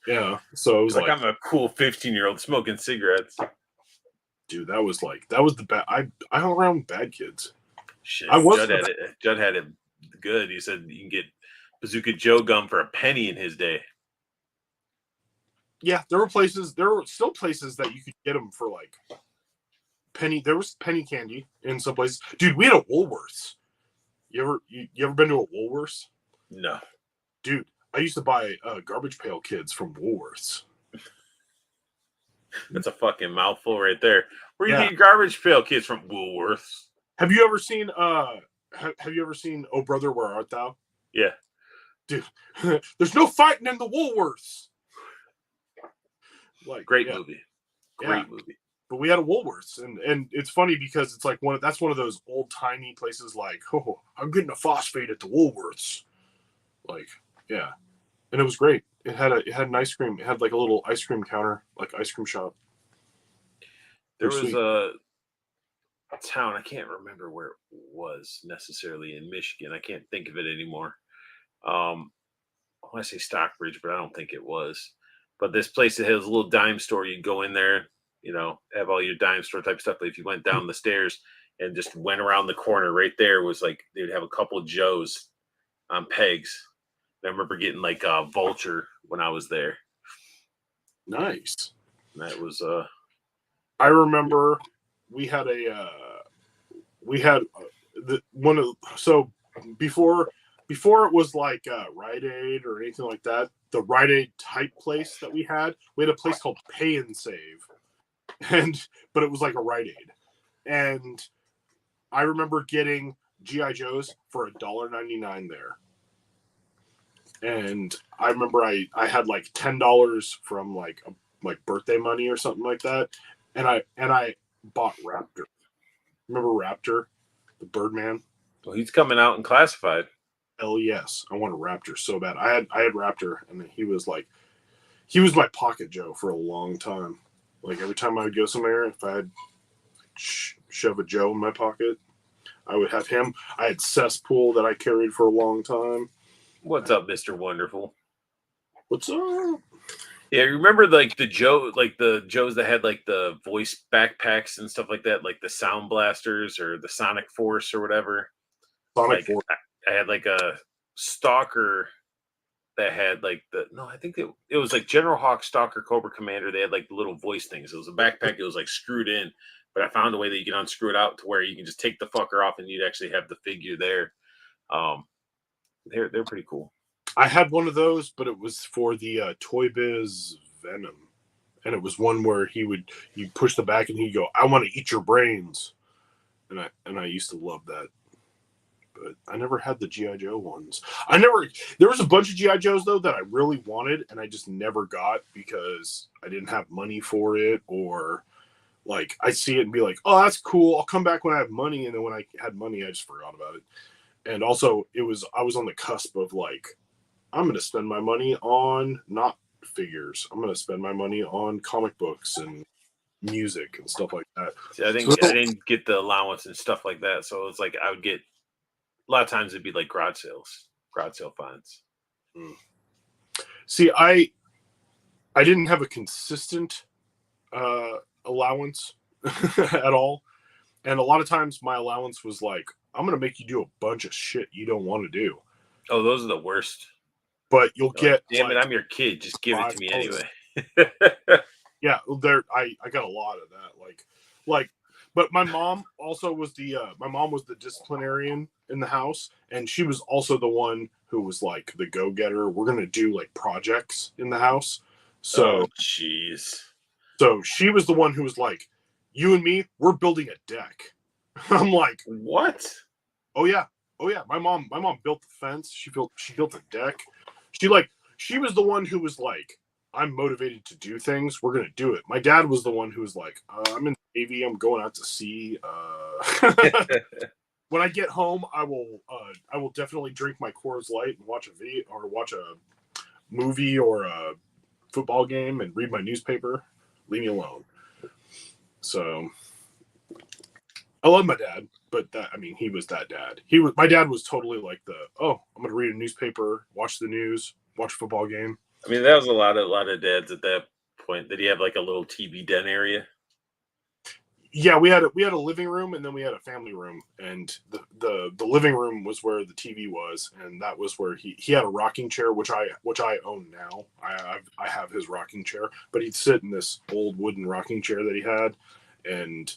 Yeah, so it was like I'm a cool 15-year-old smoking cigarettes. Dude, that was the bad. I hung around with bad kids. Shit, Judd had it good. He said you can get Bazooka Joe gum for a penny in his day. Yeah, there were still places that you could get them for like penny. There was penny candy in some places. Dude, we had a Woolworths. You ever been to a Woolworths? No. Dude, I used to buy Garbage Pail Kids from Woolworths. That's a fucking mouthful right there. Where you get Garbage Pail Kids from? Woolworths. Have you ever seen Oh Brother, Where Art Thou? Yeah. Dude, there's no fighting in the Woolworths. Like, great movie. Great movie. But we had a Woolworths, and it's funny because it's like that's one of those old timey places. Like, oh, I'm getting a phosphate at the Woolworths. Like, yeah, and it was great. It had an ice cream. It had like a little ice cream counter, like ice cream shop. There was a town, I can't remember where it was necessarily in Michigan. I can't think of it anymore. I want to say Stockbridge, but I don't think it was. But this place that has a little dime store, you'd go in there, have all your dime store type stuff. But if you went down the stairs and just went around the corner, right there was like they'd have a couple of Joes on pegs. I remember getting like a Vulture when I was there. Nice. And that was I remember we had so before it was like Rite Aid or anything like that, the Rite Aid type place that we had a place called Pay and Save, but it was like a Rite Aid, and I remember getting GI Joes for $1.99 there. And I remember I had like $10 from like birthday money or something like that, and I bought Raptor. Remember Raptor, the Birdman? Well, he's coming out in classified. Hell yes, I want a Raptor so bad. I had Raptor, and he was my pocket Joe for a long time. Like every time I would go somewhere, if I had shove a Joe in my pocket, I would have him. I had Cesspool that I carried for a long time. What's up, Mr. Wonderful? What's up? Yeah, remember like the Joes that had like the voice backpacks and stuff like that, like the Sound Blasters or the Sonic Force or whatever. Sonic Force. I had like a Stalker that had like I think it was like General Hawk, Stalker, Cobra Commander. They had like the little voice things. It was a backpack. It was like screwed in, but I found a way that you can unscrew it out to where you can just take the fucker off and you'd actually have the figure there. They're pretty cool. I had one of those, but it was for the Toy Biz Venom, and it was one where you push the back and he'd go, "I want to eat your brains," and I used to love that. But I never had the G.I. Joe ones. There was a bunch of G.I. Joes though that I really wanted and I just never got because I didn't have money for it, or like I see it and be like, oh, that's cool. I'll come back when I have money. And then when I had money, I just forgot about it. And also I was on the cusp of like, I'm going to spend my money on not figures. I'm going to spend my money on comic books and music and stuff like that. See, I didn't get the allowance and stuff like that. So it's like I would get, a lot of times it'd be like garage sale finds. See, I didn't have a consistent allowance at all. And a lot of times my allowance was like, I'm going to make you do a bunch of shit you don't want to do. Oh, those are the worst. But you'll get... Damn it, I'm your kid. Just give it to me anyway. Yeah, I got a lot of that. Like, but my mom also was the disciplinarian in the house, and she was also the one who was like the go-getter. We're gonna do like projects in the house. So, jeez. So she was the one who was like, "You and me, we're building a deck." I'm like, "What?" Oh yeah. My mom built the fence. She built a deck. She was the one who was like, I'm motivated to do things. We're gonna do it. My dad was the one who was like, I'm in the Navy. I'm going out to sea. When I get home, I will definitely drink my Coors Light and watch a movie or a football game and read my newspaper. Leave me alone. So I love my dad, but he was that dad. My dad was totally like I'm going to read a newspaper, watch the news, watch a football game. I mean, that was a lot of dads at that point. Did he have like a little TV den area? Yeah, we had a living room and then we had a family room, and the living room was where the TV was, and that was where he had a rocking chair, which I own now. I have his rocking chair, but he'd sit in this old wooden rocking chair that he had and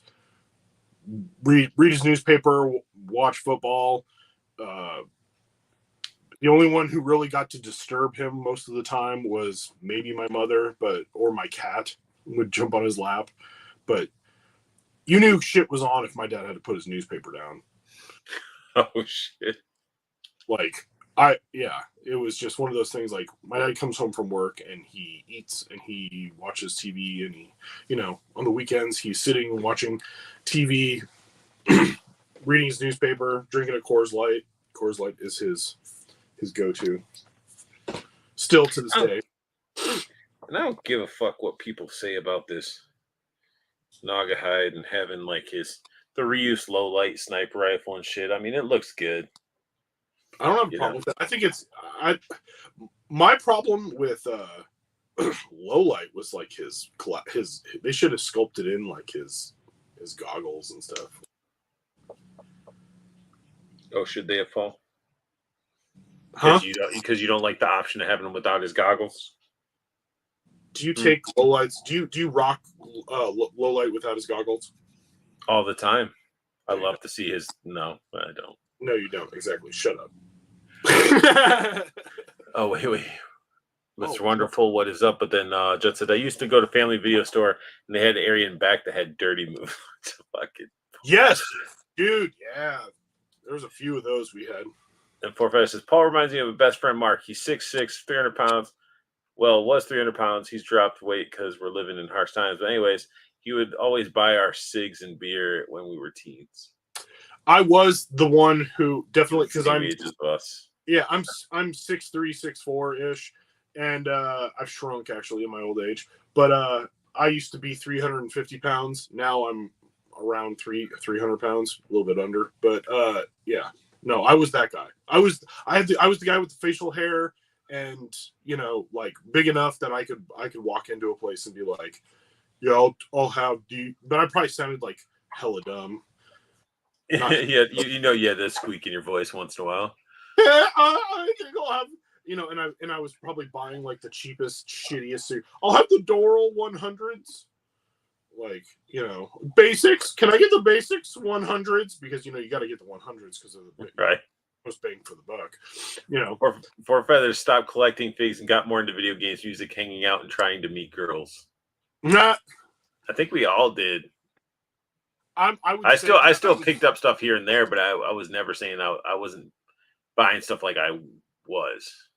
read his newspaper, watch football. The only one who really got to disturb him most of the time was maybe my mother, or my cat would jump on his lap, but you knew shit was on if my dad had to put his newspaper down. Oh shit. It was just one of those things. Like, my dad comes home from work and he eats and he watches TV, and he, on the weekends he's sitting and watching TV, reading his newspaper, drinking a Coors Light. Coors Light is his go-to still to this day. And I don't give a fuck what people say about this Naugahyde and having like the reuse low light sniper rifle and shit. I mean, it looks good. I don't have a problem with that. I think my problem with low light was like his they should have sculpted in like his goggles and stuff. Oh, should they have fall? Huh? Because you don't like the option of having him without his goggles. Do you take low lights? Do you rock low light without his goggles? All the time. I love to see his. No, I don't. No, you don't. Exactly. Shut up. Oh, wait. Mr. Wonderful, what is up? But then Judd said, I used to go to Family Video Store, and they had an area in back that had dirty movies. Yes, dude. Yeah. There was a few of those we had. And Forfeit says, Paul reminds me of a best friend, Mark. He's 6'6", 300 pounds. Well, was 300 pounds. He's dropped weight because we're living in harsh times. But anyways, he would always buy our cigs and beer when we were teens. I was the one who definitely, because I'm ages of us. Yeah, I'm 6'3", 6'4" ish, and I've shrunk actually in my old age. But I used to be 350 pounds. Now I'm around 300 pounds, a little bit under. But yeah, no, I was that guy. I was the guy with the facial hair, and like big enough that I could walk into a place and be like, yeah, I'll have but I probably sounded like hella dumb. Yeah, you had that squeak in your voice once in a while. I think I'll have, and I was probably buying like the cheapest, shittiest. I'll have the Doral 100s, like basics. Can I get the basics 100s? Because you got to get the 100s because of the right most bang for the buck. For Feathers stopped collecting figs and got more into video games, music, hanging out, and trying to meet girls. Nah, I think we all did. I still picked up stuff here and there, but I was never saying I wasn't buying stuff like I was.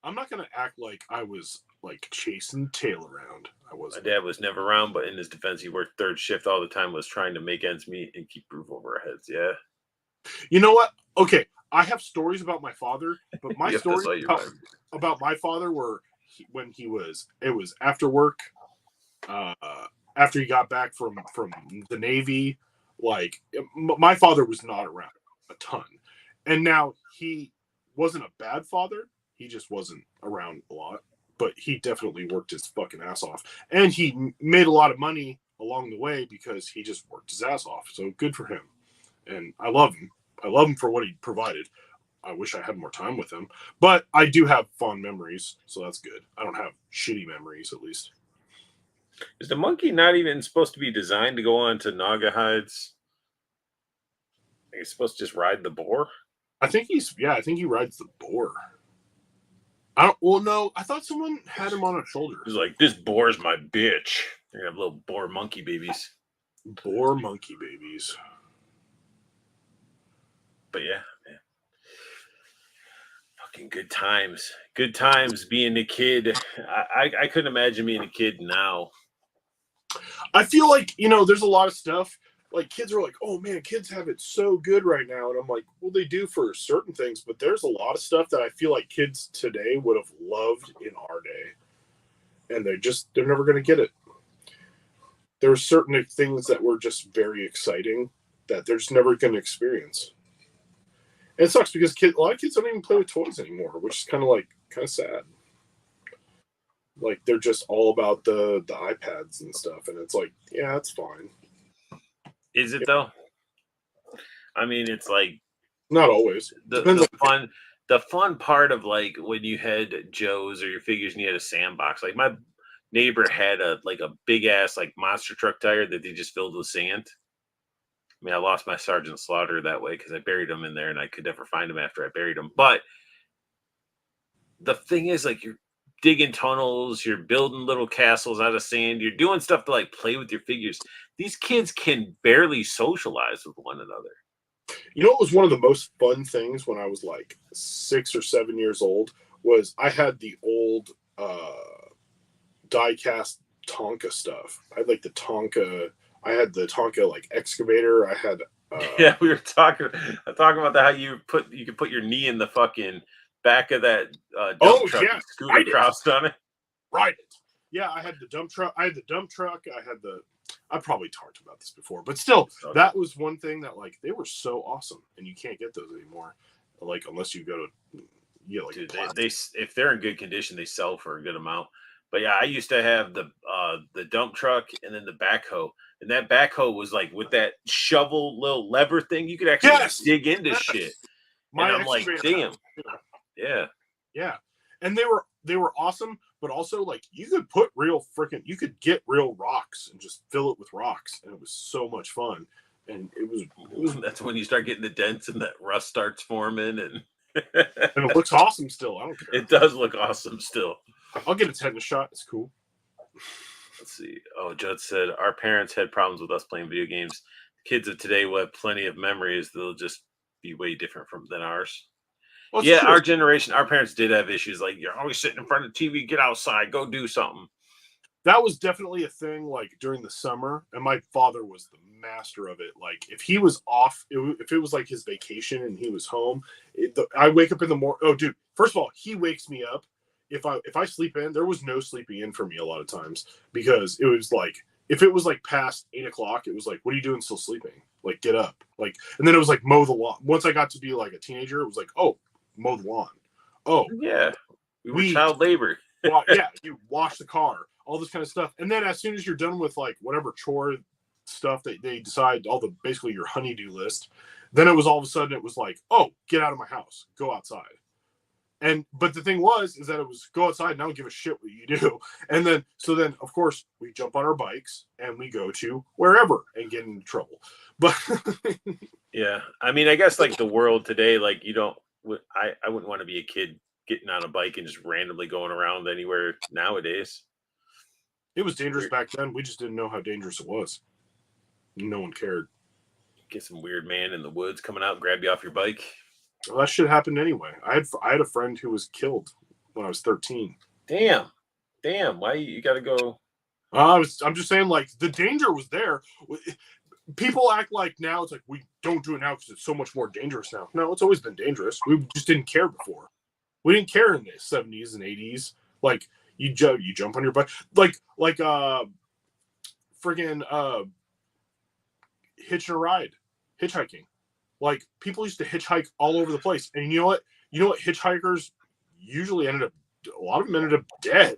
I'm not gonna act like I was like chasing tail around. I wasn't. My dad was never around, but in his defense, he worked third shift all the time, was trying to make ends meet and keep roof over our heads. Yeah. You know what? Okay, I have stories about my father, but my stories about my father were it was after work, after he got back from the Navy. Like my father was not around a ton, and now he wasn't a bad father. He just wasn't around a lot, but he definitely worked his fucking ass off, and he made a lot of money along the way because he just worked his ass off. So good for him, and I love him. I love him for what he provided. I wish I had more time with him, but I do have fond memories, so that's good. I don't have shitty memories, at least. Is the monkey not even supposed to be designed to go on to Naga hides? He's supposed to just ride the boar? I think he rides the boar. No, I thought someone had him on a shoulder. He's like, this boar's my bitch. They're gonna have little boar monkey babies. Boar monkey babies. But yeah, man. Fucking good times. Good times being a kid. I couldn't imagine being a kid now. I feel like, there's a lot of stuff. Like kids are like, oh man, kids have it so good right now. And I'm like, well, they do for certain things, but there's a lot of stuff that I feel like kids today would have loved in our day. And they're never going to get it. There are certain things that were just very exciting that they're just never going to experience. And it sucks because a lot of kids don't even play with toys anymore, which is kind of sad. Like they're just all about the iPads and stuff. And it's like, yeah, that's fine. Is it though? I mean, it's like not always. The fun part of like when you had Joe's or your figures and you had a sandbox. Like my neighbor had a big ass like monster truck tire that they just filled with sand. I mean, I lost my Sergeant Slaughter that way because I buried him in there and I could never find him after I buried him. But the thing is, like, you're digging tunnels, you're building little castles out of sand, you're doing stuff to like play with your figures. These kids can barely socialize with one another. You know what was one of the most fun things when I was like 6 or 7 years old was I had the old die-cast Tonka stuff. I had like the Tonka. I had the Tonka like excavator. I had. Yeah, we were talking about that. How you could put your knee in the fucking back of that dump truck and scoot across on it. Right. Yeah, I had the dump truck. I probably talked about this before, but still, that was one thing that like they were so awesome, and you can't get those anymore, like unless you go to, Dude, they if they're in good condition, they sell for a good amount. But yeah, I used to have the dump truck and then the backhoe, and that backhoe was like with that shovel little lever thing. You could actually dig into shit. And I'm like, damn, yeah, and they were awesome. But also, like, you could get real rocks and just fill it with rocks, and it was so much fun. And it was that's when you start getting the dents and that rust starts forming, and it looks awesome still. I don't care. It does look awesome still. I'll get a tetanus shot. It's cool. Let's see. Oh, Judd said our parents had problems with us playing video games. Kids of today will have plenty of memories. They'll just be way different than ours. Well, Yeah, true. our generation, our parents did have issues like you're always sitting in front of the TV. Get outside, go do something. That was definitely a thing, like during the summer, and my father was the master of it. Like if he was off, if it was like his vacation and he was home, I wake up in the morning. Oh, dude! First of all, he wakes me up. If I sleep in, there was no sleeping in for me a lot of times because it was like if it was like past 8 o'clock, it was like, what are you doing still sleeping? Like get up, like, and then it was like mow the lawn. Once I got to be like a teenager, it was like, oh, mow the lawn. Oh, yeah, we were weed. child labor. Well, yeah, you wash the car, all this kind of stuff, and then as soon as you're done with like whatever chore stuff that they decide, all the basically your honeydew list, then it was all of a sudden it was like, oh, get out of my house, go outside. And but the thing is that it was go outside and I don't give a shit what you do. And then of course we jump on our bikes and we go to wherever and get into trouble. But yeah, I mean, I guess like the world today, like you don't. I wouldn't want to be a kid getting on a bike and just randomly going around anywhere nowadays. It was dangerous back then. We just didn't know how dangerous it was. No one cared. Get some weird man in the woods coming out and grab you off your bike. Well, that shit happened anyway. I had a friend who was killed when I was 13. Damn. Why you got to go? I'm just saying, like the danger was there. People act like now it's like we don't do it now because it's so much more dangerous now. No, it's always been dangerous. We just didn't care before. We didn't care in the 70s and 80s. Like you jump on your bike, like friggin' hitching a ride, hitchhiking. Like people used to hitchhike all over the place, and you know what? Hitchhikers usually a lot of them ended up dead,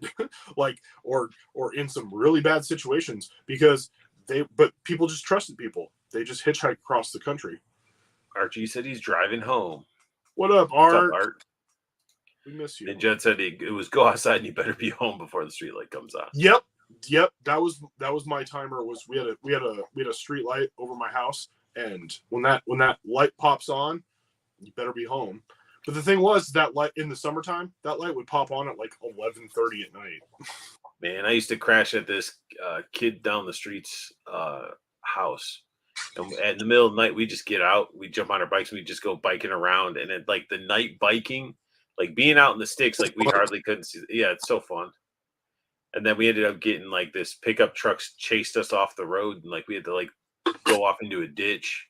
like or in some really bad situations because but people just trusted people. They just hitchhike across the country. Archie said he's driving home. What up, Art? What's up, Art? We miss you. And Judd said it was go outside and you better be home before the street light comes on. Yep. That was my timer. Was we had a street light over my house, and when that light pops on, you better be home. But the thing was that light in the summertime, that light would pop on at like 11:30 at night. Man, I used to crash at this kid down the street's house. And in the middle of the night, we just get out, we jump on our bikes, and we just go biking around. And then, like the night biking, like being out in the sticks, like we hardly couldn't see. Yeah, it's so fun. And then we ended up getting like this pickup trucks chased us off the road, and like we had to like go off into a ditch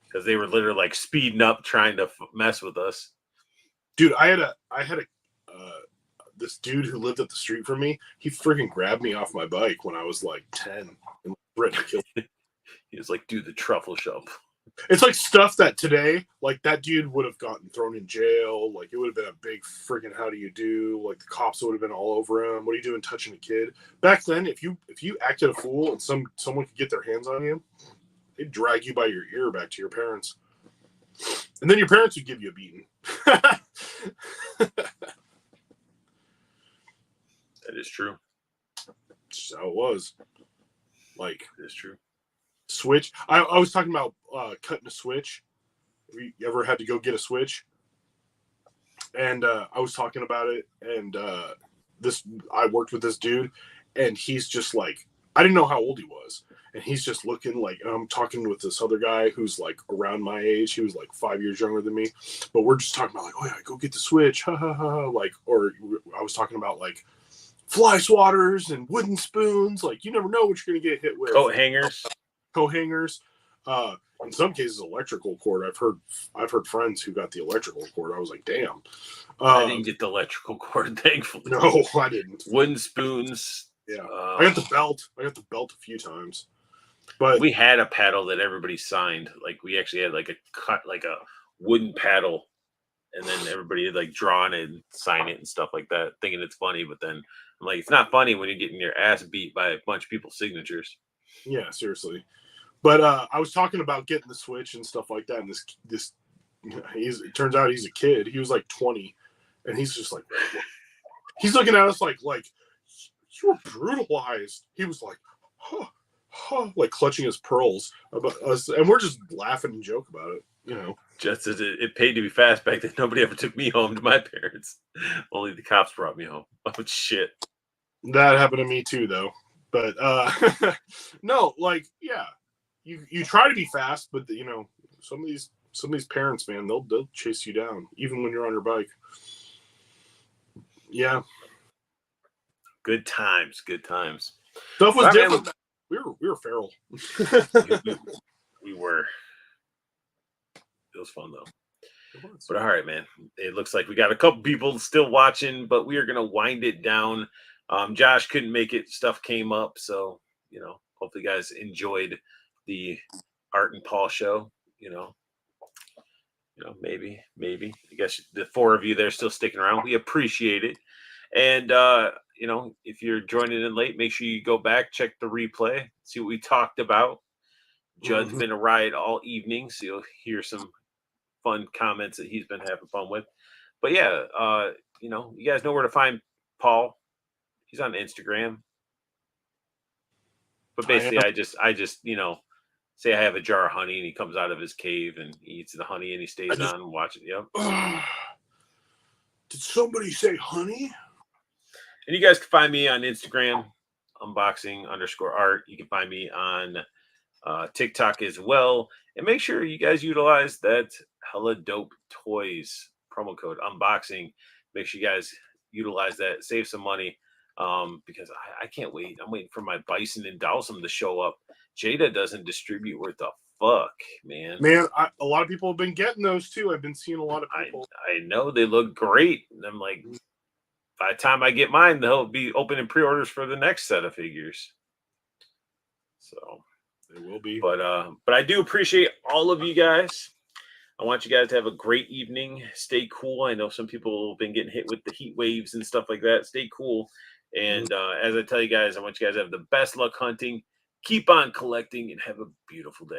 because they were literally like speeding up trying to mess with us. Dude, I had a this dude who lived up the street from me. He freaking grabbed me off my bike when I was like 10 and threatened to kill me. He was like, "Do the truffle shove." It's like stuff that today, like that dude would have gotten thrown in jail. Like it would have been a big freaking how do you do? Like the cops would have been all over him. What are you doing touching a kid? Back then, if you acted a fool and someone could get their hands on you, they'd drag you by your ear back to your parents. And then your parents would give you a beating. That is true. That's how it was. Like it is true. Switch. I was talking about cutting a switch. Have you ever had to go get a switch? And I was talking about it, and I worked with this dude, and he's just like, I didn't know how old he was, and he's just looking like, and I'm talking with this other guy who's like around my age. He was like 5 years younger than me, but we're just talking about like, oh yeah, go get the switch, ha ha ha. Like, or I was talking about like fly swatters and wooden spoons. Like, you never know what you're gonna get hit with. Coat hangers. In some cases electrical cord. I've heard friends who got the electrical cord. I was like, damn. I didn't get the electrical cord, thankfully. No, I didn't. Wooden spoons. Yeah, I got the belt. I got the belt a few times, but we had a paddle that everybody signed. Like we actually had like a wooden paddle, and then everybody had like drawn it and sign it and stuff like that, thinking it's funny. But then I'm like, it's not funny when you're getting your ass beat by a bunch of people's signatures. Yeah, seriously. But I was talking about getting the switch and stuff like that. And this it turns out he's a kid. He was like 20, and he's just like, he's looking at us like you were brutalized. He was like, like clutching his pearls about us, and we're just laughing and joke about it. You know, just as it paid to be fast back then. Nobody ever took me home to my parents. Only the cops brought me home. Oh shit. That happened to me too, though. But no, like, yeah, you try to be fast, but you know, some of these some of these parents, man, they'll chase you down even when you're on your bike. Yeah. Good times. Good times. Stuff was different. We were feral. we were. It was fun though. But all right, man. It looks like we got a couple people still watching, but we are gonna wind it down. Josh couldn't make it. Stuff came up, so hopefully, you guys enjoyed the Art and Paul show. Maybe. I guess the 4 of you there still sticking around. We appreciate it. And if you're joining in late, make sure you go back, check the replay, see what we talked about. Judd's been a riot all evening, so you'll hear some fun comments that he's been having fun with. But yeah, you guys know where to find Paul. He's on Instagram. But basically, I just say I have a jar of honey and he comes out of his cave and he eats the honey and he stays on and watches. Yep. Did somebody say honey? And you guys can find me on Instagram, unboxing_art. You can find me on TikTok as well. And make sure you guys utilize that Hella Dope Toys promo code unboxing. Make sure you guys utilize that. Save some money because I can't wait. I'm waiting for my Bison and Dawson to show up. Jada doesn't distribute worth the fuck, man. Man, a lot of people have been getting those too. I've been seeing a lot of people. I know they look great. And I'm like, by the time I get mine, they'll be opening pre-orders for the next set of figures. So they will be. But I do appreciate all of you guys. I want you guys to have a great evening. Stay cool. I know some people have been getting hit with the heat waves and stuff like that. Stay cool. And as I tell you guys, I want you guys to have the best luck hunting. Keep on collecting and have a beautiful day.